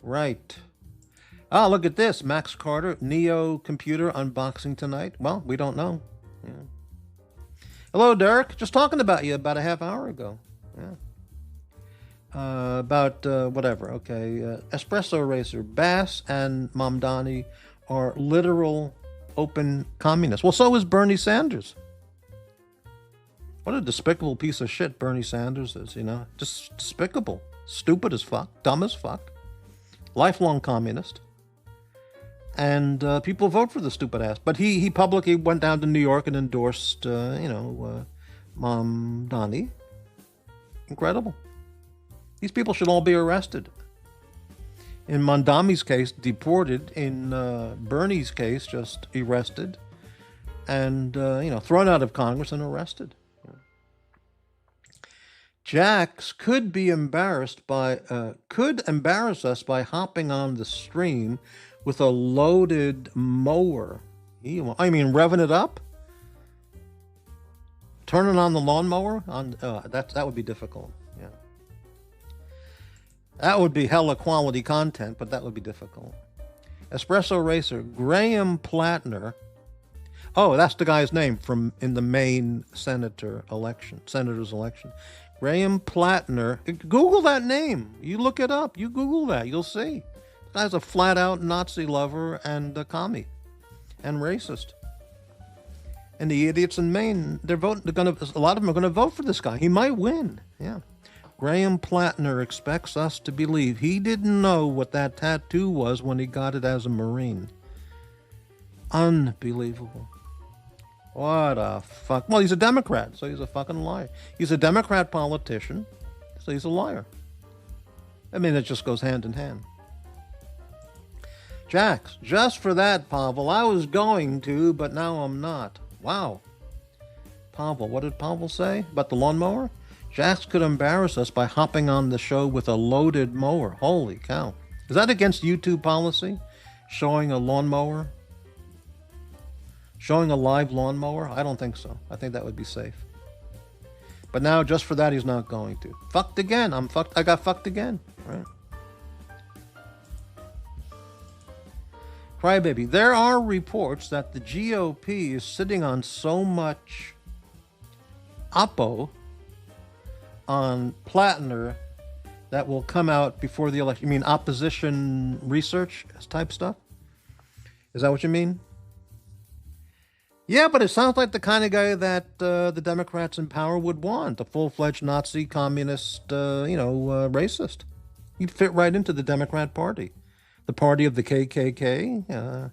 Right. Oh, look at this. Max Carter, Neo computer unboxing tonight. Well, we don't know. Yeah. Hello, Derek. Just talking about you about a half hour ago. Yeah. About whatever. Okay. Espresso Racer, Bass and Mamdani are literal open communists. Well, so is Bernie Sanders. What a despicable piece of shit Bernie Sanders is, Just despicable. Stupid as fuck. Dumb as fuck. Lifelong communist. And people vote for the stupid ass. But he publicly went down to New York and endorsed, Mom Donnie. Incredible. These people should all be arrested. In Mondami's case, deported. In Bernie's case, just arrested. And, thrown out of Congress and arrested. Jax could embarrass us by hopping on the stream with a loaded mower. Revving it up? Turning on the lawnmower? That would be difficult. Yeah. That would be hella quality content, but that would be difficult. Espresso Racer, Graham Plattner. Oh, that's the guy's name in the Maine senator's election. Graham Plattner. Google that name. You look it up. You Google that. You'll see. The guy's a flat-out Nazi lover and a commie and racist. And the idiots in Maine, a lot of them are gonna vote for this guy. He might win. Yeah. Graham Plattner expects us to believe he didn't know what that tattoo was when he got it as a Marine. Unbelievable. What a fuck. Well, he's a Democrat, so he's a fucking liar. He's a Democrat politician, so he's a liar. It just goes hand in hand. Jax, just for that, Pavel, I was going to, but now I'm not. Wow. Pavel, what did Pavel say about the lawnmower? Jax could embarrass us by hopping on the show with a loaded mower. Holy cow. Is that against YouTube policy? Showing a lawnmower? Showing a live lawnmower? I don't think so. I think that would be safe. But now, just for that, he's not going to. Fucked again. I got fucked again. Right. Crybaby. There are reports that the GOP is sitting on so much oppo on Plattner that will come out before the election. You mean opposition research type stuff? Is that what you mean? Yeah, but it sounds like the kind of guy that the Democrats in power would want. A full-fledged Nazi, communist, racist. He'd fit right into the Democrat Party. The party of the KKK,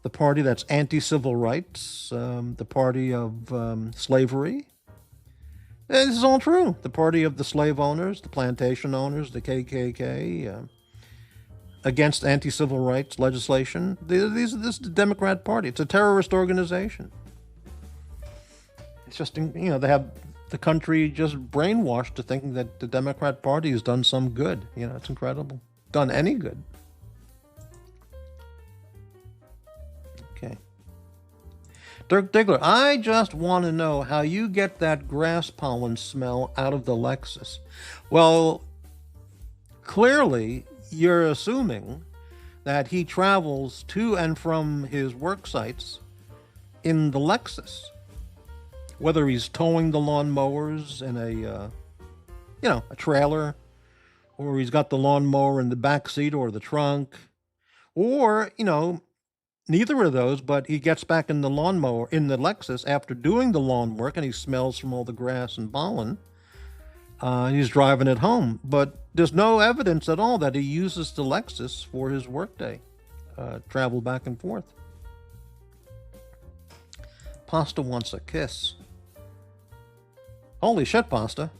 the party that's anti-civil rights, the party of slavery. This is all true. The party of the slave owners, the plantation owners, the KKK, against anti-civil rights legislation. This is the Democrat Party. It's a terrorist organization. It's just, they have the country just brainwashed to thinking that the Democrat Party has done some good. It's incredible. Done any good. Okay. Dirk Diggler, I just want to know how you get that grass pollen smell out of the Lexus. Well, clearly you're assuming that he travels to and from his work sites in the Lexus. Whether he's towing the lawnmowers in a trailer, or he's got the lawnmower in the back seat or the trunk, or, neither of those, but he gets back in the lawnmower, in the Lexus, after doing the lawn work, and he smells from all the grass and pollen. He's driving it home. But there's no evidence at all that he uses the Lexus for his workday. Travel back and forth. Pasta wants a kiss. Holy shit, Pasta.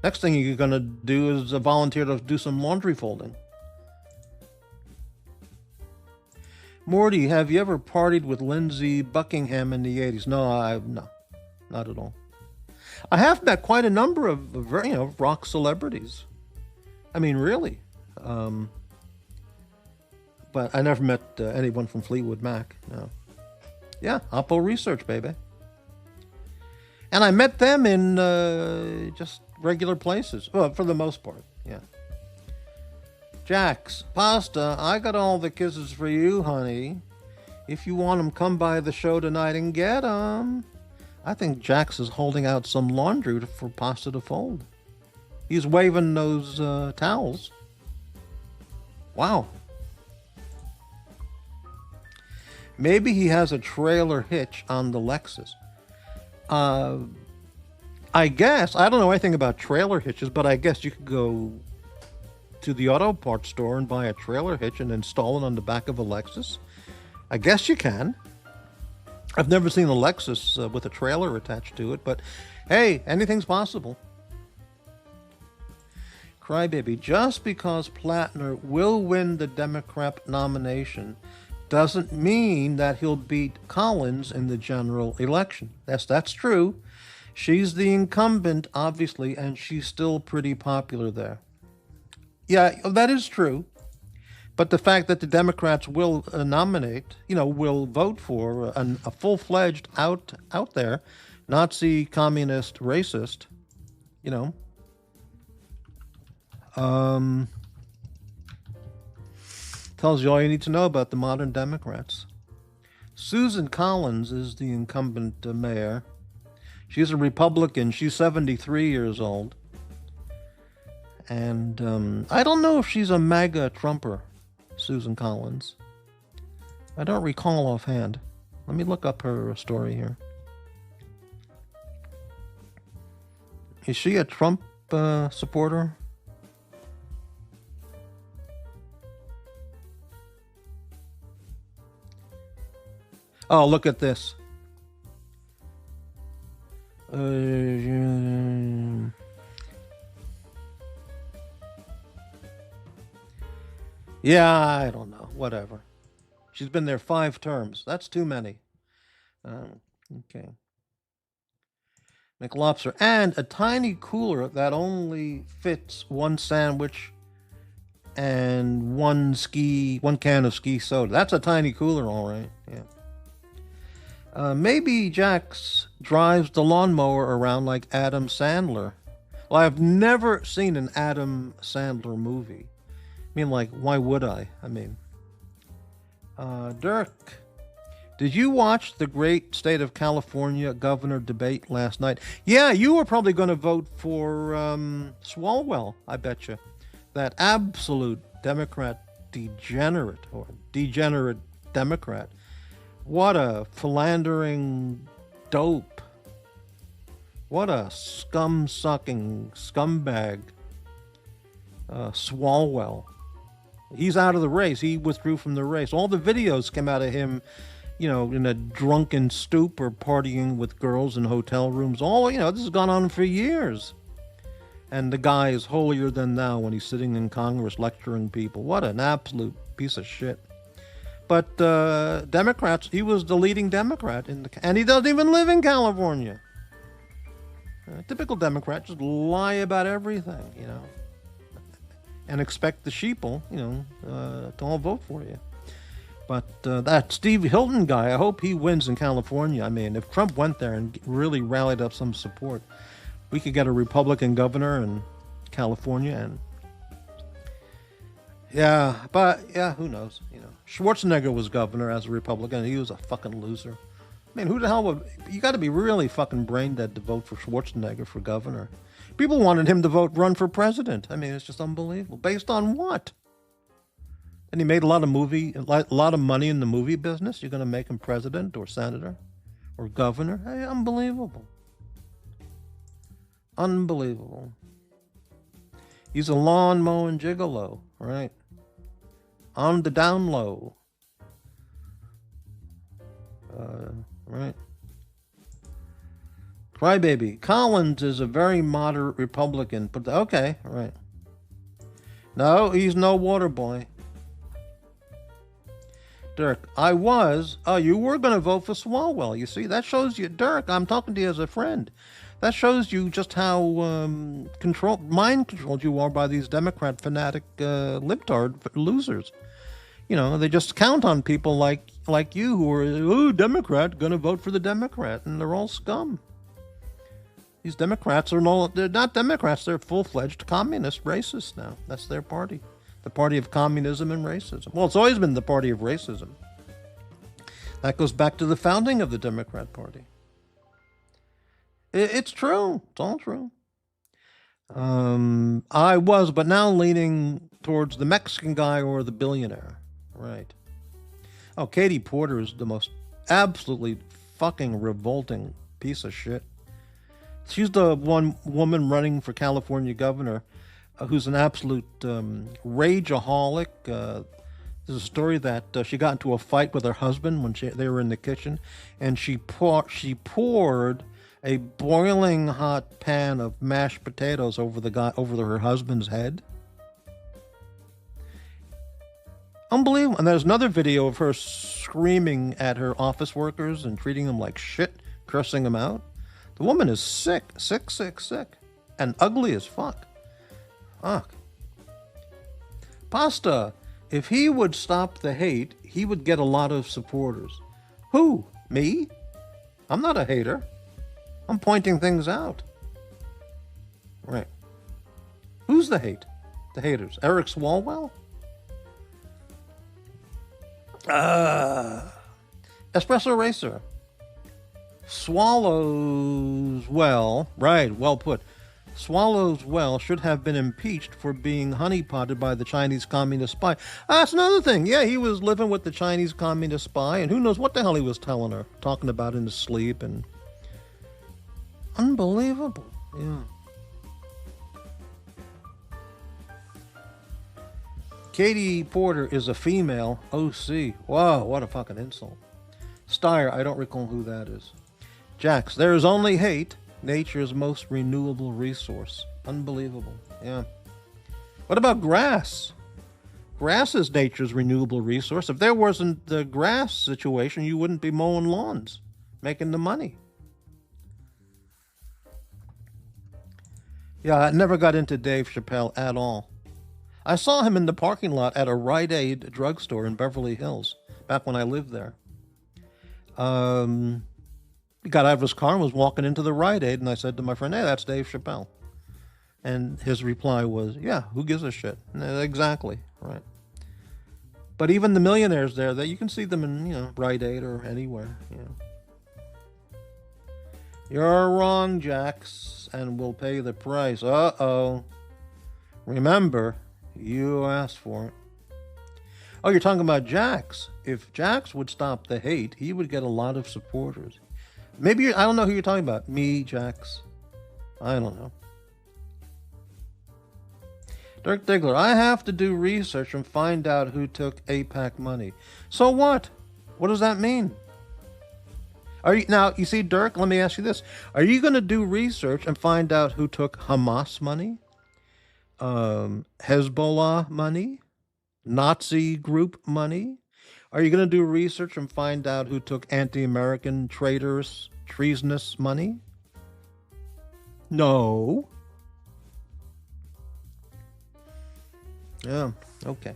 Next thing you're going to do is volunteer to do some laundry folding. Morty, have you ever partied with Lindsey Buckingham in the 80s? No, not at all. I have met quite a number of rock celebrities. Really. But I never met anyone from Fleetwood Mac. No. Yeah, Oppo Research, baby. And I met them in just regular places. Well, for the most part, yeah. Jax, Pasta, I got all the kisses for you, honey. If you want 'em, come by the show tonight and get 'em. I think Jax is holding out some laundry for Pasta to fold. He's waving those towels. Wow. Maybe he has a trailer hitch on the Lexus. I guess, I don't know anything about trailer hitches, but I guess you could go to the auto parts store and buy a trailer hitch and install it on the back of a Lexus. I guess you can. I've never seen a Lexus with a trailer attached to it, but hey, anything's possible. Crybaby, just because Plattner will win the Democrat nomination doesn't mean that he'll beat Collins in the general election. That's true. She's the incumbent, obviously, and she's still pretty popular there. Yeah, that is true. But the fact that the Democrats will nominate, will vote for a full-fledged out there Nazi, communist, racist, tells you all you need to know about the modern Democrats. Susan Collins is the incumbent mayor. She's a Republican. She's 73 years old. And I don't know if she's a MAGA Trumper, Susan Collins. I don't recall offhand. Let me look up her story here. Is she a Trump supporter? Oh, look at this. Yeah, I don't know. Whatever. She's been there 5 terms. That's too many. Okay. McLobster. And a tiny cooler that only fits 1 sandwich and 1 can of ski soda. That's a tiny cooler, all right. Yeah. Maybe Jax drives the lawnmower around like Adam Sandler. Well, I've never seen an Adam Sandler movie. I mean, like, why would I? I mean, Dirk, did you watch the great state of California governor debate last night? Yeah, you were probably going to vote for Swalwell, I bet you. That absolute Democrat degenerate Democrat. What a philandering dope. What a scum-sucking scumbag. Swalwell. He's out of the race. He withdrew from the race. All the videos came out of him, in a drunken stupor, partying with girls in hotel rooms. This has gone on for years. And the guy is holier than thou when he's sitting in Congress lecturing people. What an absolute piece of shit. But Democrats, he was the leading Democrat, and he doesn't even live in California. Typical Democrat, just lie about everything, and expect the sheeple, to all vote for you. But that Steve Hilton guy, I hope he wins in California. I mean, if Trump went there and really rallied up some support, we could get a Republican governor in California. And who knows? Schwarzenegger was governor as a Republican. He was a fucking loser. I mean, who the hell would... You got to be really fucking brain dead to vote for Schwarzenegger for governor. People wanted him to run for president. I mean, it's just unbelievable. Based on what? And he made a lot of money in the movie business. You're going to make him president or senator or governor? Hey, unbelievable. Unbelievable. He's a lawn mowing gigolo, right? On the down low. Right. Crybaby. Collins is a very moderate Republican, but okay, right. No, he's no water boy. Dirk, I was. Oh, you were going to vote for Swalwell. You see, that shows you, Dirk, I'm talking to you as a friend. That shows you just how mind controlled you are by these Democrat fanatic libtard losers. They just count on people like you who are, Democrat, going to vote for the Democrat, and they're all scum. These Democrats they're not Democrats, they're full-fledged communist racists now. That's their party. The party of communism and racism. Well, it's always been the party of racism. That goes back to the founding of the Democrat Party. It's true. It's all true. I was, but now leaning towards the Mexican guy or the billionaire. Right. Oh, Katie Porter is the most absolutely fucking revolting piece of shit. She's the one woman running for California governor who's an absolute rageaholic, There's a story that she got into a fight with her husband when they were in the kitchen, and she poured a boiling hot pan of mashed potatoes over her husband's head. Unbelievable. And there's another video of her screaming at her office workers and treating them like shit, cursing them out. The woman is sick, and ugly as fuck. Fuck. Pasta, if he would stop the hate, he would get a lot of supporters. Who? Me? I'm not a hater. I'm pointing things out. Right. Who's the hate? The haters. Eric Swalwell? Espresso Racer. Swallows well, right, well put. Swallows well should have been impeached for being honeypotted by the Chinese communist spy. That's another thing. Yeah, he was living with the Chinese communist spy, and who knows what the hell he was telling her, talking about in his sleep, and unbelievable. Yeah. Katie Porter is a female OC. Wow, what a fucking insult. Steyer, I don't recall who that is. Jax, there is only hate, nature's most renewable resource. Unbelievable. Yeah. What about grass? Grass is nature's renewable resource. If there wasn't the grass situation, you wouldn't be mowing lawns, making the money. Yeah, I never got into Dave Chappelle at all. I saw him in the parking lot at a Rite Aid drugstore in Beverly Hills, back when I lived there. He got out of his car and was walking into the Rite Aid, and I said to my friend, hey, that's Dave Chappelle. And his reply was, yeah, who gives a shit? Exactly, right. But even the millionaires there, that you can see them in, Rite Aid or anywhere. You're wrong, Jax, and we'll pay the price. Uh-oh. Remember, you asked for it. Oh, you're talking about Jax. If Jax would stop the hate, he would get a lot of supporters. Maybe I don't know who you're talking about. Me, Jax. I don't know. Dirk Diggler, I have to do research and find out who took AIPAC money. So what? What does that mean? Now, you see, Dirk, let me ask you this. Are you going to do research and find out who took Hamas money? Hezbollah money? Nazi group money? Are you going to do research and find out who took anti-American traitors, treasonous money? No. Yeah, okay.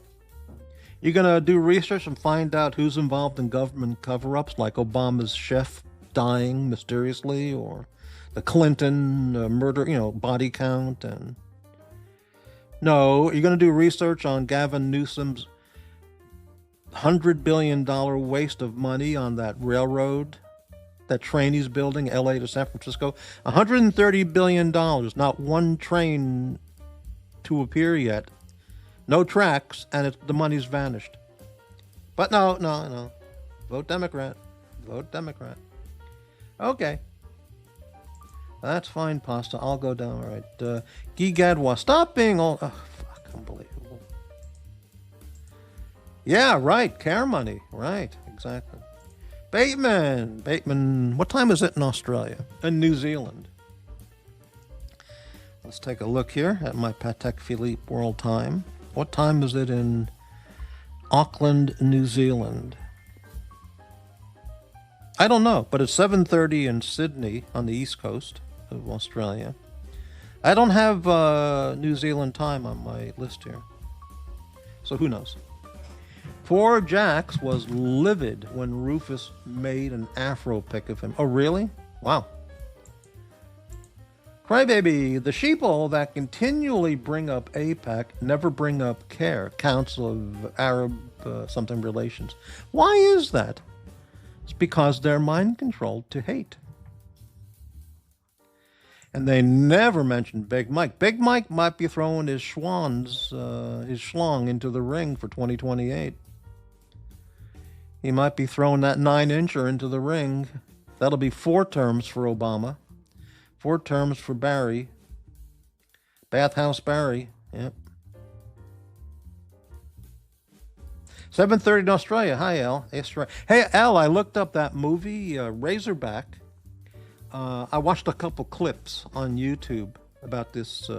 You're going to do research and find out who's involved in government cover-ups, like Obama's chef dying mysteriously, or the Clinton murder, body count, and... No, you're going to do research on Gavin Newsom's $100 billion waste of money on that railroad, that train he's building, LA to San Francisco. $130 billion, not one train to appear yet. No tracks, and the money's vanished. But no. Vote Democrat. Vote Democrat. Okay. That's fine, Pasta. I'll go down. All right. Guy Gadwa, stop being all... Oh, fuck. Unbelievable. Yeah, right. Care money. Right. Exactly. Bateman. What time is it in Australia? In New Zealand. Let's take a look here at my Patek Philippe World Time. What time is it in Auckland, New Zealand? I don't know, but it's 7:30 in Sydney on the east coast of Australia. I don't have New Zealand time on my list here, so who knows? Poor Jax was livid when Rufus made an afro pic of him. Oh, really? Wow. Crybaby, the sheeple that continually bring up AIPAC never bring up CARE, Council of Arab something relations. Why is that? It's because they're mind-controlled to hate. And they never mention Big Mike. Big Mike might be throwing his schlong into the ring for 2028. He might be throwing that 9-incher into the ring. That'll be 4 terms for Obama. 4 terms for Barry. Bathhouse Barry. Yep. 7:30 in Australia. Hi, Al. Hey, Al, I looked up that movie, Razorback. I watched a couple clips on YouTube about this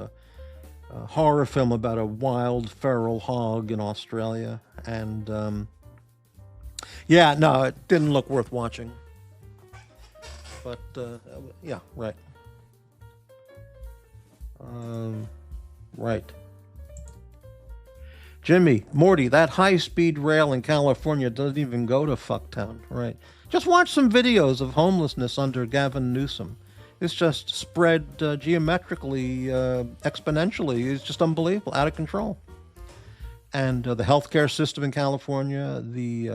horror film about a wild feral hog in Australia. And yeah, no, it didn't look worth watching. But yeah, right. Right. Jimmy, Morty, that high-speed rail in California doesn't even go to Fucktown. Right. Just watch some videos of homelessness under Gavin Newsom. It's just spread geometrically, exponentially. It's just unbelievable, out of control. And the healthcare system in California, the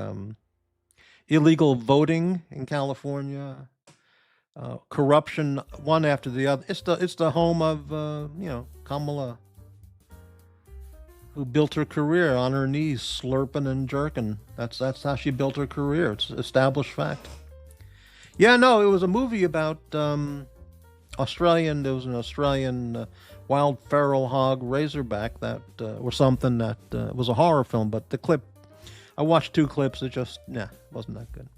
illegal voting in California, corruption, one after the other. It's the home of Kamala, who built her career on her knees, slurping and jerking. That's how she built her career. It's established fact. Yeah, no, it was a movie about Australian. There was an Australian wild feral hog razorback that, or something that was a horror film. But the clip, I watched 2 clips. It just, wasn't that good.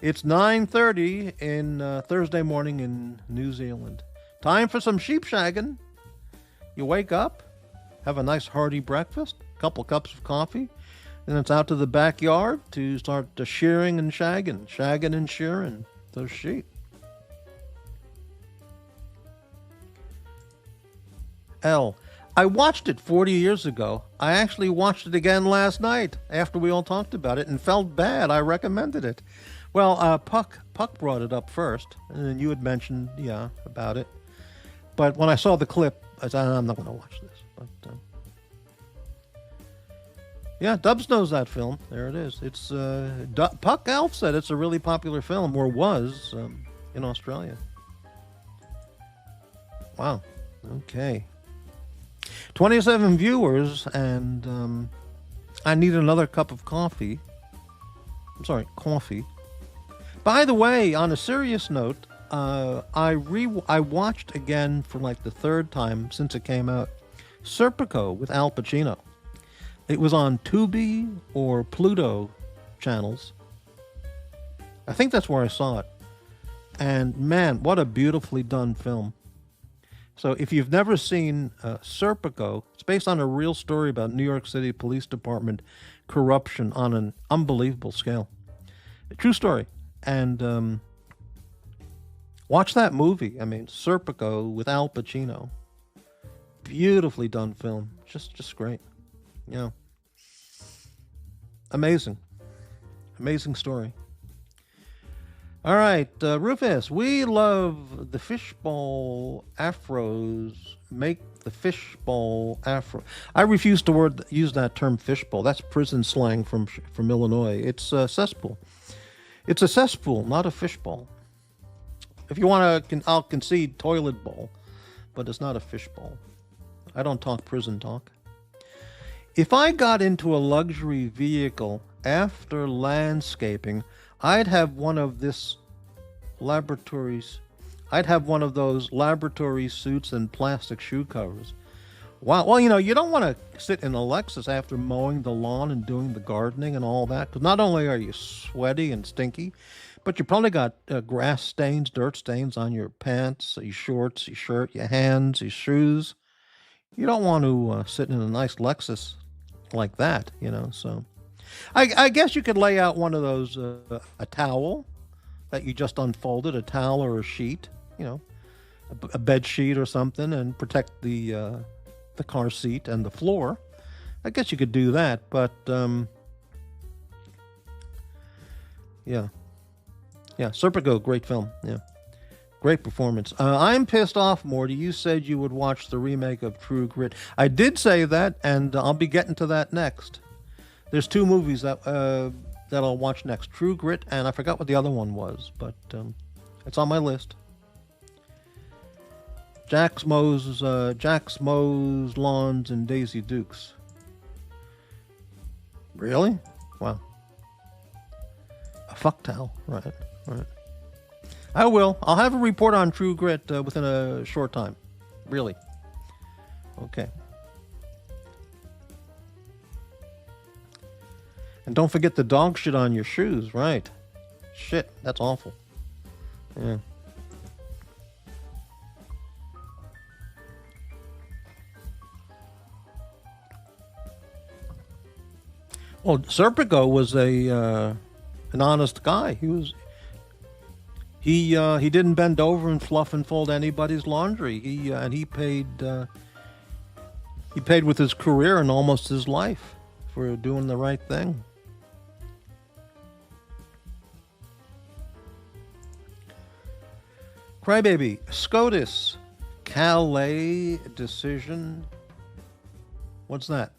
It's 9:30 in Thursday morning in New Zealand. Time for some sheep shagging. You wake up, have a nice hearty breakfast, couple cups of coffee, then it's out to the backyard to start shearing and shagging and shearing those sheep. I watched it 40 years ago. I actually watched it again last night after we all talked about it and felt bad. I recommended it. Well, Puck brought it up first, and then you had mentioned, about it. But when I saw the clip, I said, I'm not going to watch this. But yeah, Dubs knows that film. There it is. It's Puck Alf said it's a really popular film, or was, in Australia. Wow. Okay. 27 viewers, and I need another cup of coffee. I'm sorry, coffee. By the way, on a serious note, I watched again for like the 3rd time since it came out, Serpico with Al Pacino. It was on Tubi or Pluto channels. I think that's where I saw it. And man, what a beautifully done film. So if you've never seen Serpico, it's based on a real story about New York City Police Department corruption on an unbelievable scale. A true story. And watch that movie. I mean, Serpico with Al Pacino. Beautifully done film. Just great. Yeah. Amazing. Amazing story. All right, Rufus, we love the fishbowl afros. Make the fishbowl afro. I refuse to use that term fishbowl. That's prison slang from Illinois. It's a cesspool. It's a cesspool, not a fishbowl. If you want to, I'll concede toilet bowl, but it's not a fishbowl. I don't talk prison talk. If I got into a luxury vehicle after landscaping, I'd have one of those laboratory suits and plastic shoe covers. Wow. Well, you don't want to sit in a Lexus after mowing the lawn and doing the gardening and all that, because not only are you sweaty and stinky, but you probably got grass stains, dirt stains on your pants, your shorts, your shirt, your hands, your shoes. You don't want to sit in a nice Lexus like that, so... I guess you could lay out one of those, a towel that you just unfolded, a towel or a sheet, a bed sheet or something, and protect the car seat and the floor. I guess you could do that, but yeah, Serpico, great film, yeah, great performance. I'm pissed off, Morty. You said you would watch the remake of True Grit. I did say that, and I'll be getting to that next. There's 2 movies that I'll watch next. True Grit, and I forgot what the other one was, but it's on my list. Jack's Moe's Lawns and Daisy Dukes. Really? Wow. A fuck towel. Right. I will. I'll have a report on True Grit within a short time. Really. Okay. And don't forget the dog shit on your shoes, right? Shit, that's awful. Yeah. Well, Serpico was an honest guy. He didn't bend over and fluff and fold anybody's laundry. He paid with his career and almost his life for doing the right thing. Crybaby, SCOTUS, Calais decision. What's that?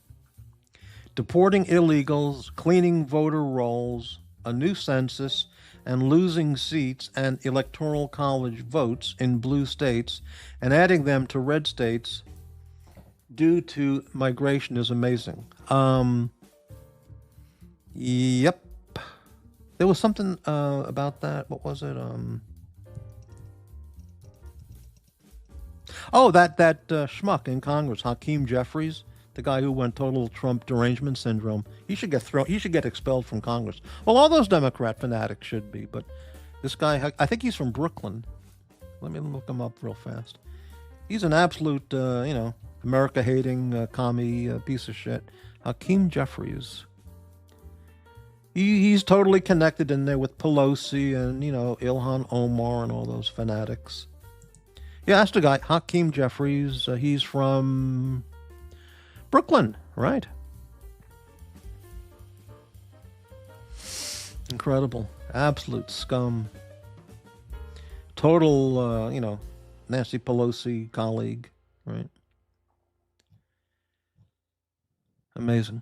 Deporting illegals, cleaning voter rolls, a new census, and losing seats and electoral college votes in blue states and adding them to red states due to migration is amazing. Yep. There was something about that. What was it? Oh, that schmuck in Congress, Hakeem Jeffries, the guy who went total Trump derangement syndrome. He should get expelled from Congress. Well, all those Democrat fanatics should be, but this guy, I think he's from Brooklyn. Let me look him up real fast. He's an absolute, America-hating commie piece of shit. Hakeem Jeffries. He's totally connected in there with Pelosi and, Ilhan Omar and all those fanatics. Yeah, that's the guy, Hakeem Jeffries. He's from Brooklyn, right? Incredible. Absolute scum. Total, Nancy Pelosi colleague, right? Amazing.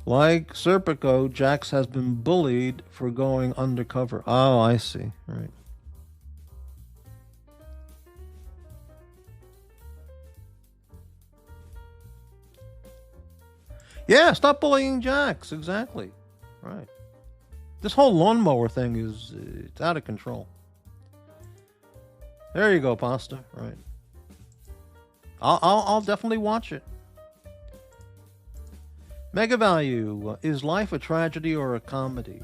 Like Serpico, Jax has been bullied for going undercover. Oh, I see. Right. Yeah, stop bullying Jax. Exactly. Right. This whole lawnmower thing it's out of control. There you go, Pasta. Right. I'll definitely watch it. Mega Value. Is life a tragedy or a comedy?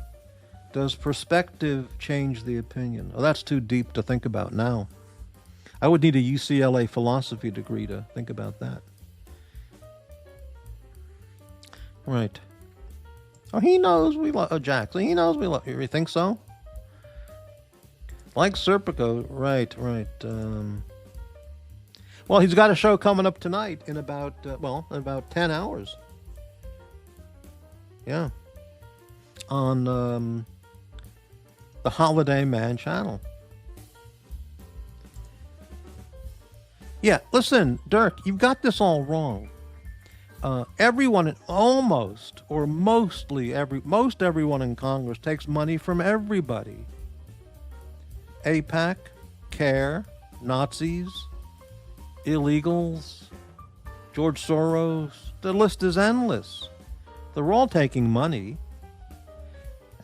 Does perspective change the opinion? Oh, that's too deep to think about now. I would need a UCLA philosophy degree to think about that. Right. Oh, he knows we love Jackson. He knows we love you. You think so? Like Serpico. Right. Well, he's got a show coming up tonight in about 10 hours. Yeah. On the Holiday Man channel. Yeah, listen, Dirk, you've got this all wrong. Everyone, most everyone in Congress takes money from everybody. AIPAC, CARE, Nazis, illegals, George Soros. The list is endless. They're all taking money.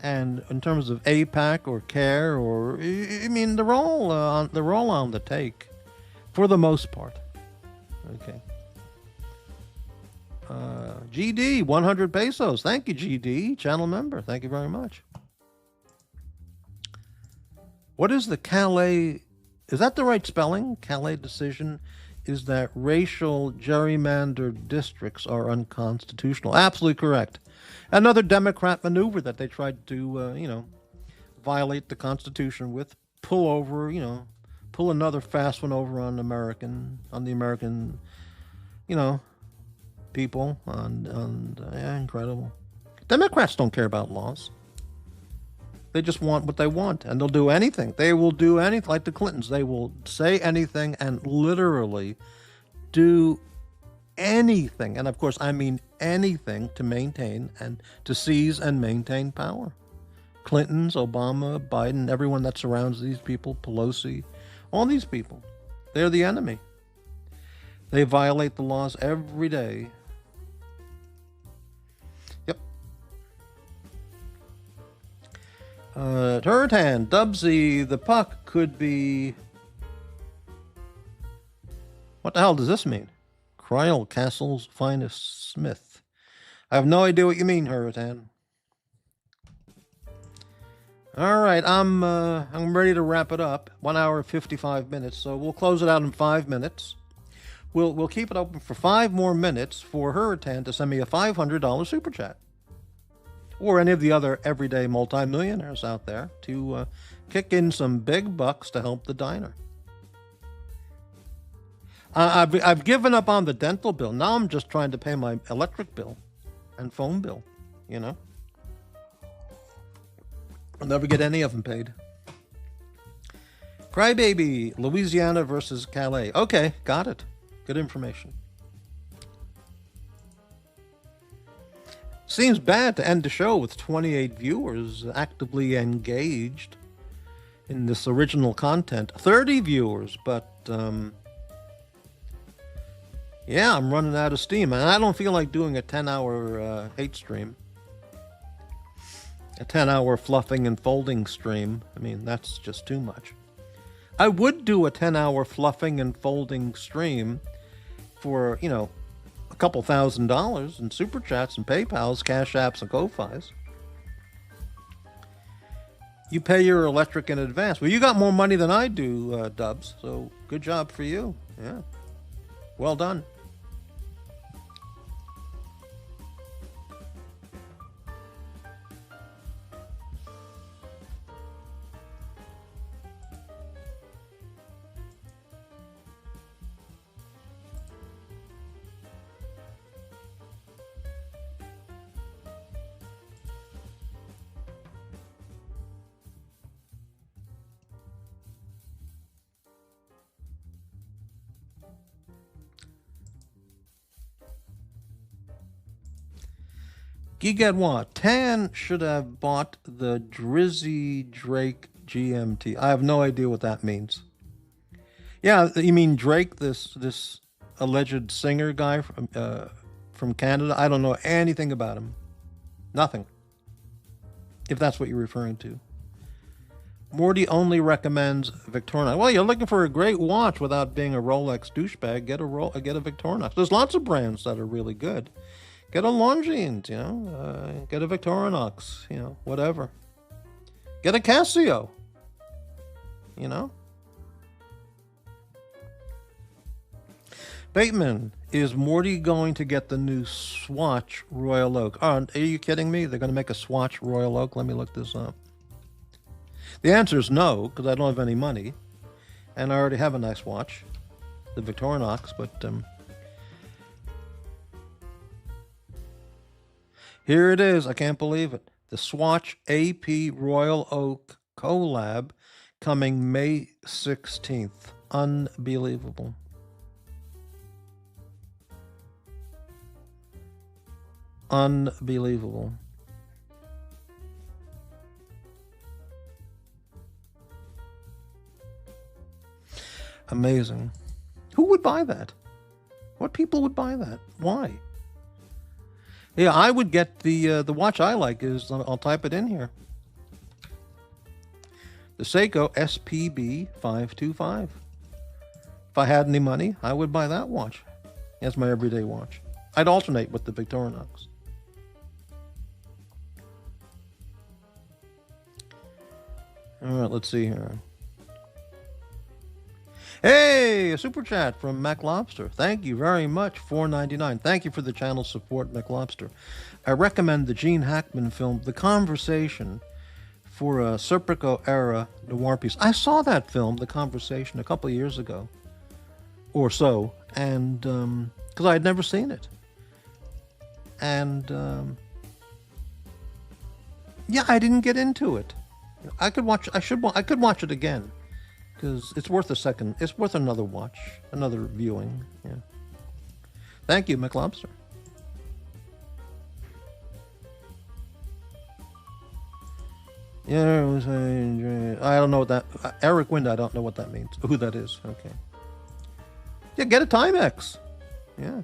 And in terms of AIPAC or CARE, they're all on the take, for the most part. Okay. GD, 100 pesos. Thank you, GD, channel member. Thank you very much. What is the Calais? Is that the right spelling? Calais decision is that racial gerrymandered districts are unconstitutional. Absolutely correct. Another Democrat maneuver that they tried to, violate the Constitution with, pull another fast one over on the American, people. Incredible. Democrats don't care about laws. They just want what they want, and they'll do anything. They will do anything, like the Clintons. They will say anything and literally do anything. And of course, I mean anything to maintain and to seize and maintain power. Clintons, Obama, Biden, everyone that surrounds these people, Pelosi, all these people, they're the enemy. They violate the laws every day. Yep. Turtan, Dubsy, the puck could be... What the hell does this mean? Cryal Castle's finest smith. I have no idea what you mean, Hurritan. All right, I'm ready to wrap it up. 1 hour 55 minutes, so we'll close it out in 5 minutes. We'll keep it open for 5 more minutes for Hurritan to send me a $500 super chat, or any of the other everyday multimillionaires out there to kick in some big bucks to help the diner. I've given up on the dental bill. Now I'm just trying to pay my electric bill and phone bill, you know. I'll never get any of them paid. Crybaby, Louisiana versus Calais. Okay, got it. Good information. Seems bad to end the show with 28 viewers actively engaged in this original content. 30 viewers, but yeah, I'm running out of steam. And I don't feel like doing a 10-hour hate stream. A 10-hour fluffing and folding stream. I mean, that's just too much. I would do a 10-hour fluffing and folding stream for, you know, a couple $1,000 in super chats and PayPals, Cash Apps, and Ko-Fis. You pay your electric in advance. Well, you got more money than I do, Dubs, so good job for you. Yeah. Well done. Gigadwa, Tan should have bought the Drizzy Drake GMT. I have no idea what that means. Yeah, you mean Drake, this alleged singer guy from Canada? I don't know anything about him. Nothing. If that's what you're referring to. Morty only recommends Victorinox. Well, you're looking for a great watch without being a Rolex douchebag. Get a Victorinox. There's lots of brands that are really good. Get a Longines, you know. Get a Victorinox, you know, whatever. Get a Casio, you know. Bateman, is Morty going to get the new Swatch Royal Oak? Oh, are you kidding me? They're going to make a Swatch Royal Oak? Let me look this up. The answer is no, because I don't have any money. And I already have a nice watch, the Victorinox, but here it is. I can't believe it. The Swatch AP Royal Oak collab coming May 16th. Unbelievable. Unbelievable. Amazing. Who would buy that? What people would buy that? Why? Yeah, I would get the watch I like is, I'll type it in here. The Seiko SPB 525. If I had any money, I would buy that watch. That's my everyday watch. I'd alternate with the Victorinox. All right, let's see here. Hey, a super chat from MacLobster. Thank you very much. $4.99. Thank you for the channel support, MacLobster. I recommend the Gene Hackman film, The Conversation, for a Serpico-era noir piece. I saw that film, The Conversation, a couple of years ago, or so, and because I had never seen it, and yeah, I didn't get into it. I could watch it again. Because it's worth it's worth another watch, another viewing. Yeah. Thank you, McLobster. Yeah, I don't know what that. Eric Wind, I don't know what that means. Who that is? Okay. Yeah, get a Timex. Yeah.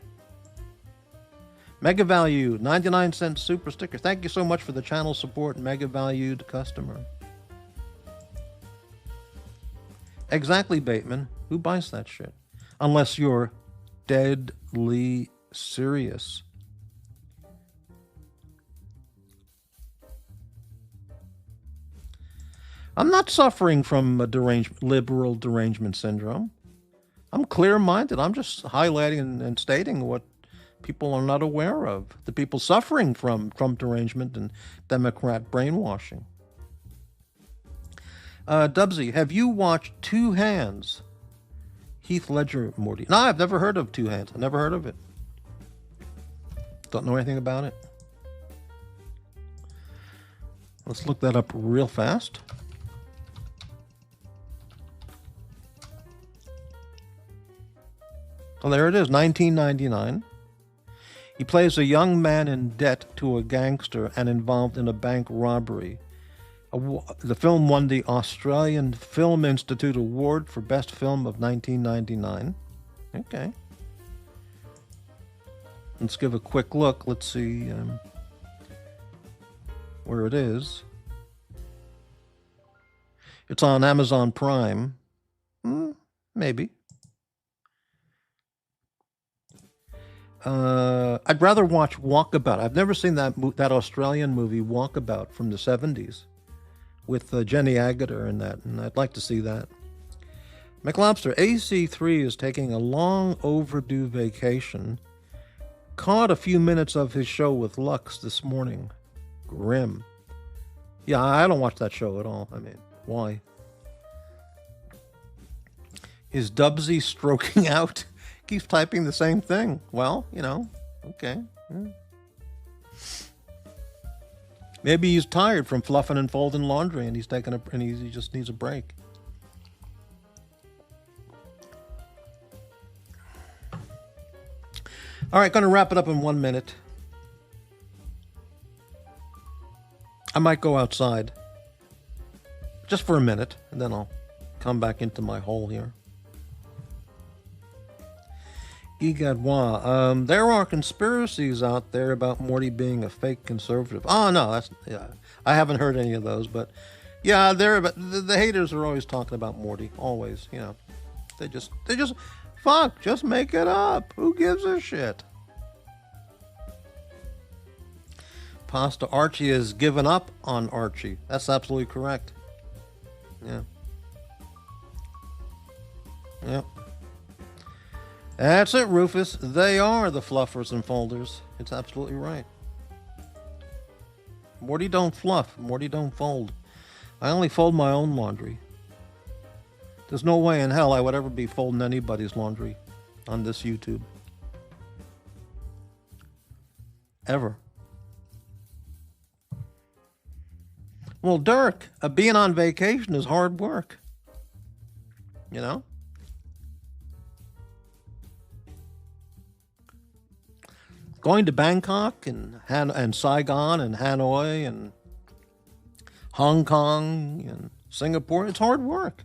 Mega Value, 99-cent super sticker. Thank you so much for the channel support, Mega Valued customer. Exactly, Bateman. Who buys that shit? Unless you're deadly serious. I'm not suffering from a liberal derangement syndrome. I'm clear-minded. I'm just highlighting and stating what people are not aware of. The people suffering from Trump derangement and Democrat brainwashing. Dubsy, have you watched Two Hands? Heath Ledger, Morty. No, I've never heard of Two Hands. I've never heard of it. Don't know anything about it. Let's look that up real fast. Oh, there it is, 1999. He plays a young man in debt to a gangster and involved in a bank robbery. The film won the Australian Film Institute Award for Best Film of 1999. Okay. Let's give a quick look. Let's see where it is. It's on Amazon Prime. Maybe. I'd rather watch Walkabout. I've never seen that Australian movie Walkabout from the 70s with Jenny Agutter in that, and I'd like to see that. McLobster, AC3 is taking a long overdue vacation. Caught a few minutes of his show with Lux this morning. Grim. Yeah, I don't watch that show at all. I mean, why? Is Dubsy stroking out? Keeps typing the same thing. Well, okay. Yeah. Maybe he's tired from fluffing and folding laundry, and he just needs a break. All right, going to wrap it up in 1 minute. I might go outside just for a minute, and then I'll come back into my hole here. Igadwa, there are conspiracies out there about Morty being a fake conservative. Oh no, I haven't heard any of those, but yeah, the haters are always talking about Morty, always. They just just make it up. Who gives a shit? Pasta Archie has given up on Archie. That's absolutely correct. Yeah. Yep. That's it, Rufus. They are the fluffers and folders. It's absolutely right. Morty don't fluff. Morty don't fold. I only fold my own laundry. There's no way in hell I would ever be folding anybody's laundry on this YouTube. Ever. Well, Dirk, being on vacation is hard work. Going to Bangkok and Saigon and Hanoi and Hong Kong and Singapore, it's hard work.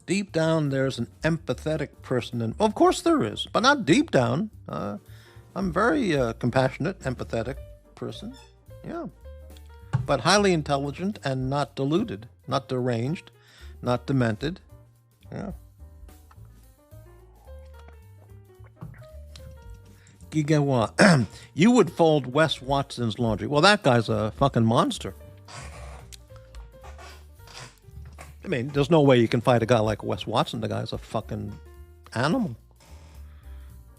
Deep down, there's an empathetic person, and of course there is, but not deep down. I'm a very compassionate, empathetic person, yeah, but highly intelligent and not deluded, not deranged, not demented, yeah. Gigawa, you would fold Wes Watson's laundry. Well, that guy's a fucking monster. I mean, there's no way you can fight a guy like Wes Watson. The guy's a fucking animal.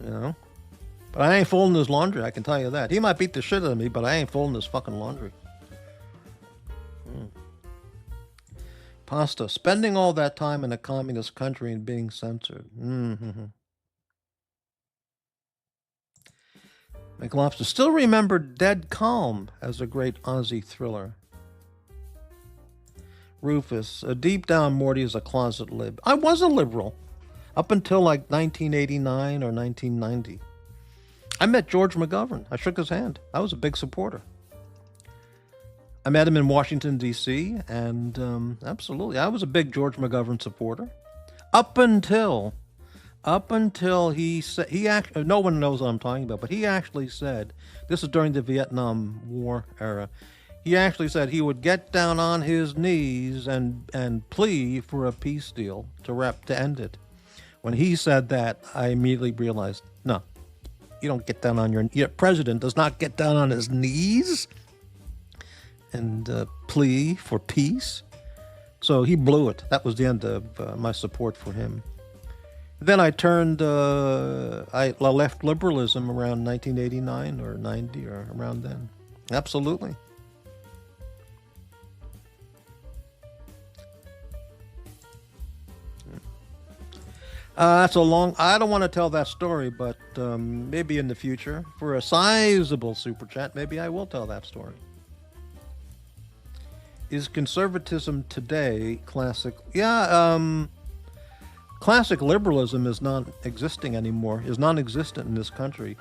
But I ain't folding his laundry, I can tell you that. He might beat the shit out of me, but I ain't folding his fucking laundry. Pasta, spending all that time in a communist country and being censored. McLobster, still remember Dead Calm as a great Aussie thriller. Rufus, deep down, Morty is a closet lib. I was a liberal up until like 1989 or 1990. I met George McGovern. I shook his hand. I was a big supporter. I met him in Washington, D.C., and absolutely, I was a big George McGovern supporter. Up until he said, no one knows what I'm talking about, but he actually said, this is during the Vietnam War era, He actually said he would get down on his knees and plea for a peace deal to end it. When he said that, I immediately realized, no, you don't get down on your president does not get down on his knees and plea for peace. So he blew it. That was the end of my support for him. Then I left liberalism around 1989 or 90 or around then. Absolutely. That's a long, I don't want to tell that story, but maybe in the future, for a sizable super chat, maybe I will tell that story. Is conservatism today classic? Yeah, classic liberalism is non-existing anymore, is non-existent in this country.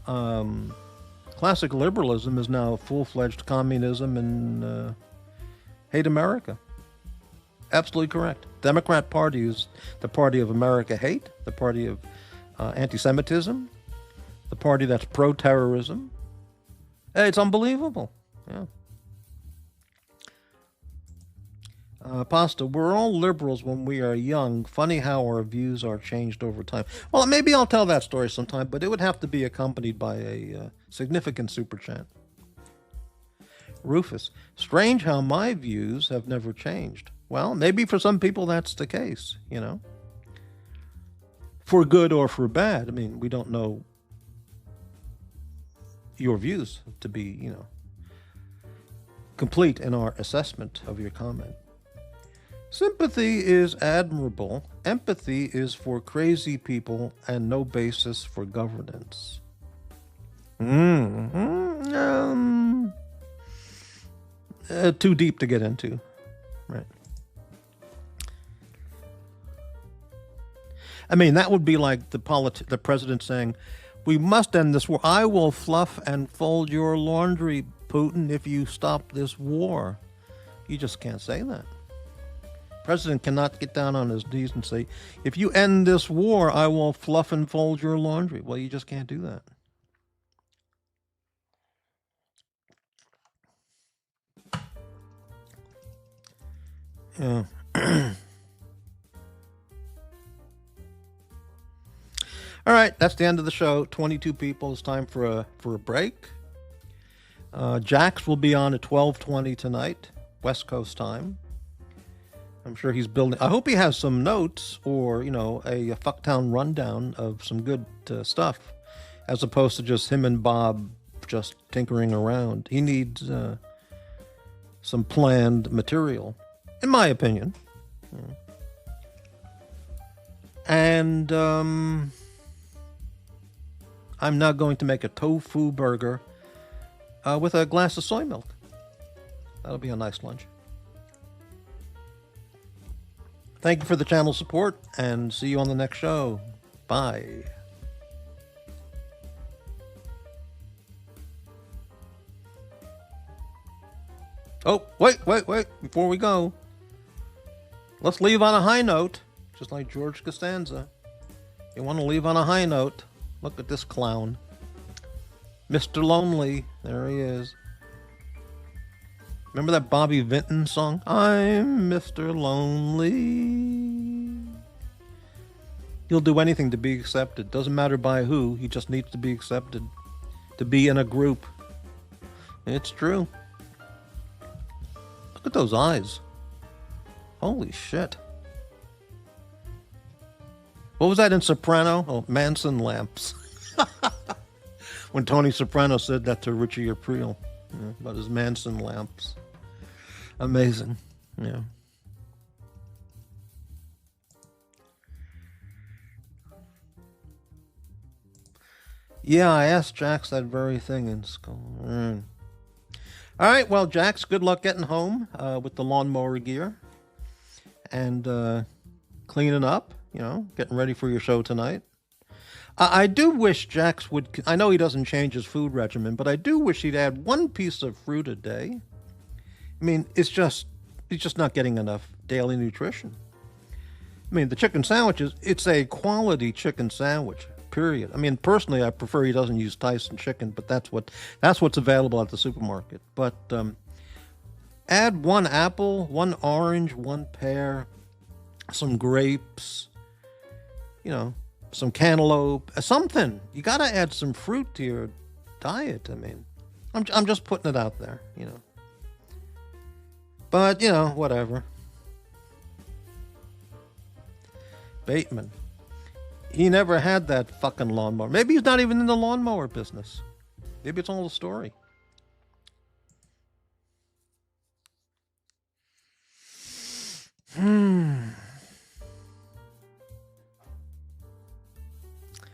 Classic liberalism is now full-fledged communism and hate America. Absolutely correct. Democrat Party is the party of America hate, the party of anti-Semitism, the party that's pro-terrorism. Hey, it's unbelievable. Yeah. Pasta, we're all liberals when we are young. Funny how our views are changed over time. Well, maybe I'll tell that story sometime, but it would have to be accompanied by a significant super chat. Rufus, strange how my views have never changed. Well, maybe for some people that's the case, you know. For good or for bad. I mean, we don't know your views to be, you know, complete in our assessment of your comment. Sympathy is admirable. Empathy is for crazy people and no basis for governance. Too deep to get into. Right. I mean, that would be like the president saying, we must end this war. I will fluff and fold your laundry, Putin, if you stop this war. You just can't say that. President cannot get down on his knees and say, if you end this war, I will fluff and fold your laundry. Well, you just can't do that. Yeah. All right, that's the end of the show. 22 people. It's time for a break. Jax will be on at 12:20 tonight, West Coast time. I'm sure he's building. I hope he has some notes or, you know, a Fucktown rundown of some good stuff, as opposed to just him and Bob just tinkering around. He needs some planned material, in my opinion. Yeah. And I'm now going to make a tofu burger with a glass of soy milk. That'll be a nice lunch. Thank you for the channel support, and see you on the next show. Bye. Oh, wait. Before we go, let's leave on a high note, just like George Costanza. You want to leave on a high note. Look at this clown. Mr. Lonely. There he is. Remember that Bobby Vinton song? I'm Mr. Lonely. He'll do anything to be accepted. Doesn't matter by who. He just needs to be accepted. To be in a group. It's true. Look at those eyes. Holy shit. What was that in Soprano? Oh, Manson lamps. When Tony Soprano said that to Richie Aprile, about his Manson lamps. Amazing. Yeah. Yeah, I asked Jax that very thing in school. All right, well, Jax, good luck getting home with the lawnmower gear and cleaning up, you know, getting ready for your show tonight. I do wish Jax would, I know he doesn't change his food regimen, but I do wish he'd add one piece of fruit a day. I mean, he's just not getting enough daily nutrition. I mean, the chicken sandwiches, it's a quality chicken sandwich, period. I mean, personally, I prefer he doesn't use Tyson chicken, but that's what's available at the supermarket. But Add one apple, one orange, one pear, some grapes, you know, some cantaloupe, something. You got to add some fruit to your diet. I mean, I'm just putting it out there, you know. But, you know, whatever. Bateman. He never had that fucking lawnmower. Maybe he's not even in the lawnmower business. Maybe it's all a story.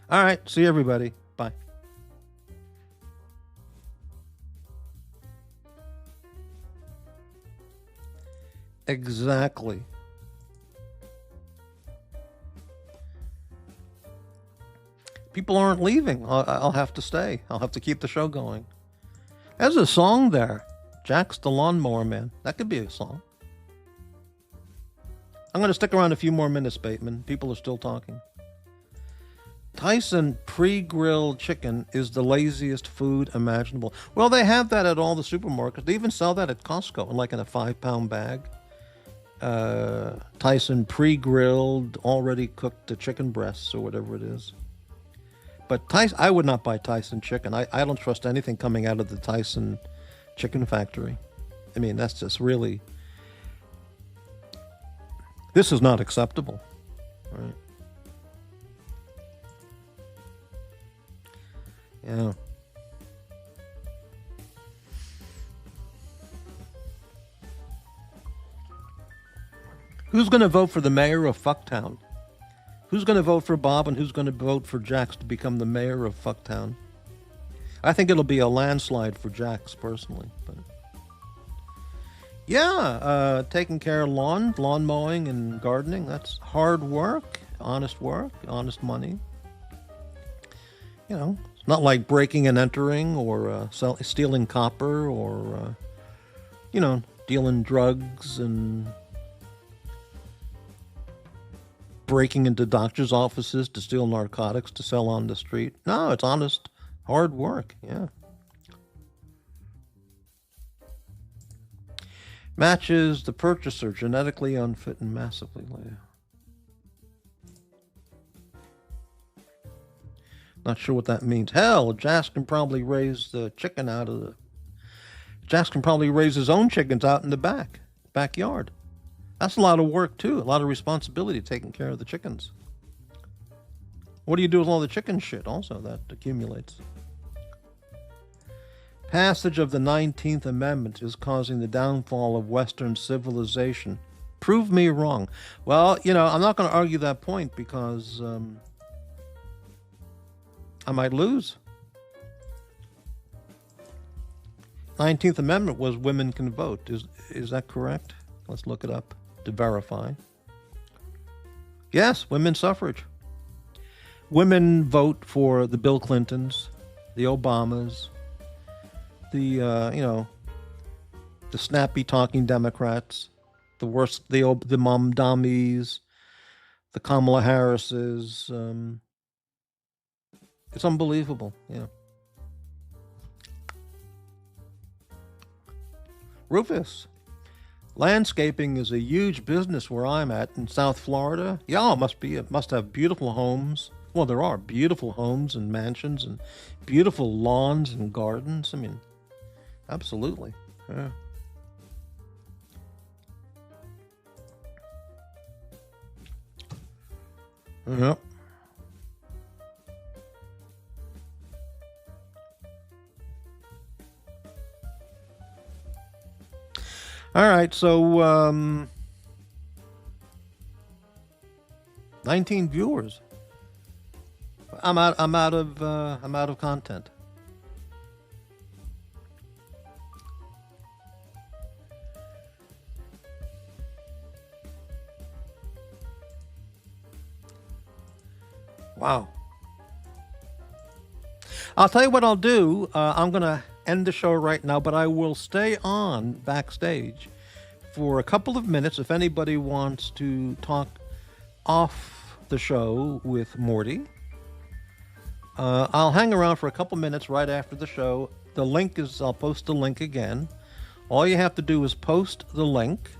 All right. See you, everybody. Bye. Exactly. People aren't leaving. I'll have to stay. I'll have to keep the show going. There's a song there. Jack's the Lawnmower Man. That could be a song. I'm going to stick around a few more minutes, Bateman. People are still talking. Tyson pre-grilled chicken is the laziest food imaginable. Well, they have that at all the supermarkets. They even sell that at Costco, like in a 5-pound bag. Tyson pre-grilled, already cooked chicken breasts or whatever it is. But Tyson, I would not buy Tyson chicken. I don't trust anything coming out of the Tyson chicken factory. I mean, that's just really... This is not acceptable. Right? Yeah. Who's going to vote for the mayor of Fucktown? Who's going to vote for Bob and who's going to vote for Jax to become the mayor of Fucktown? I think it'll be a landslide for Jax personally. But yeah, taking care of lawn mowing and gardening, that's hard work, honest money. You know, it's not like breaking and entering or stealing copper or, you know, dealing drugs and breaking into doctors' offices to steal narcotics to sell on the street. No, it's honest, hard work, yeah. Matches the purchaser genetically unfit and massively later. Not sure what that means. Hell, Jax can probably raise the chicken out of the... Jax can probably raise his own chickens out in the backyard. That's a lot of work, too. A lot of responsibility taking care of the chickens. What do you do with all the chicken shit, also, that accumulates? Passage of the 19th Amendment is causing the downfall of Western civilization. Prove me wrong. Well, you know, I'm not going to argue that point because I might lose. 19th Amendment was women can vote. Is that correct? Let's look it up to verify. Yes, women's suffrage. Women vote for the Bill Clintons, the Obamas, the snappy talking Democrats, the worst, the Mamdamis, the Kamala Harrises. It's unbelievable. Yeah. Rufus. Landscaping is a huge business where I'm at in South Florida. Yeah, it must have beautiful homes. Well, there are beautiful homes and mansions and beautiful lawns and gardens. I mean, absolutely. Yeah. Yep. All right, so 19 viewers. I'm out of content. Wow. I'll tell you what I'll do. I'm going to end the show right now, but I will stay on backstage for a couple of minutes if anybody wants to talk off the show with Morty. I'll hang around for a couple minutes right after the show. I'll post the link again All you have to do is post the link.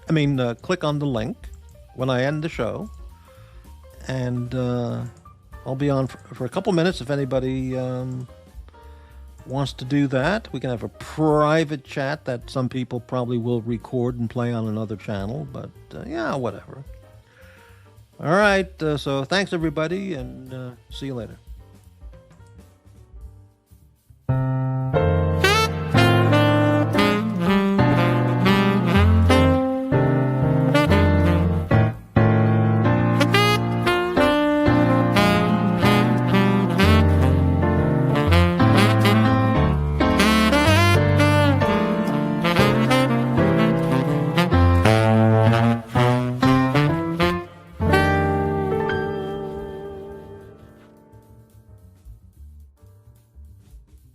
Click on the link when I end the show. And I'll be on for a couple minutes if anybody wants to do that. We can have a private chat that some people probably will record and play on another channel. But yeah, whatever. All right. So thanks, everybody, and see you later.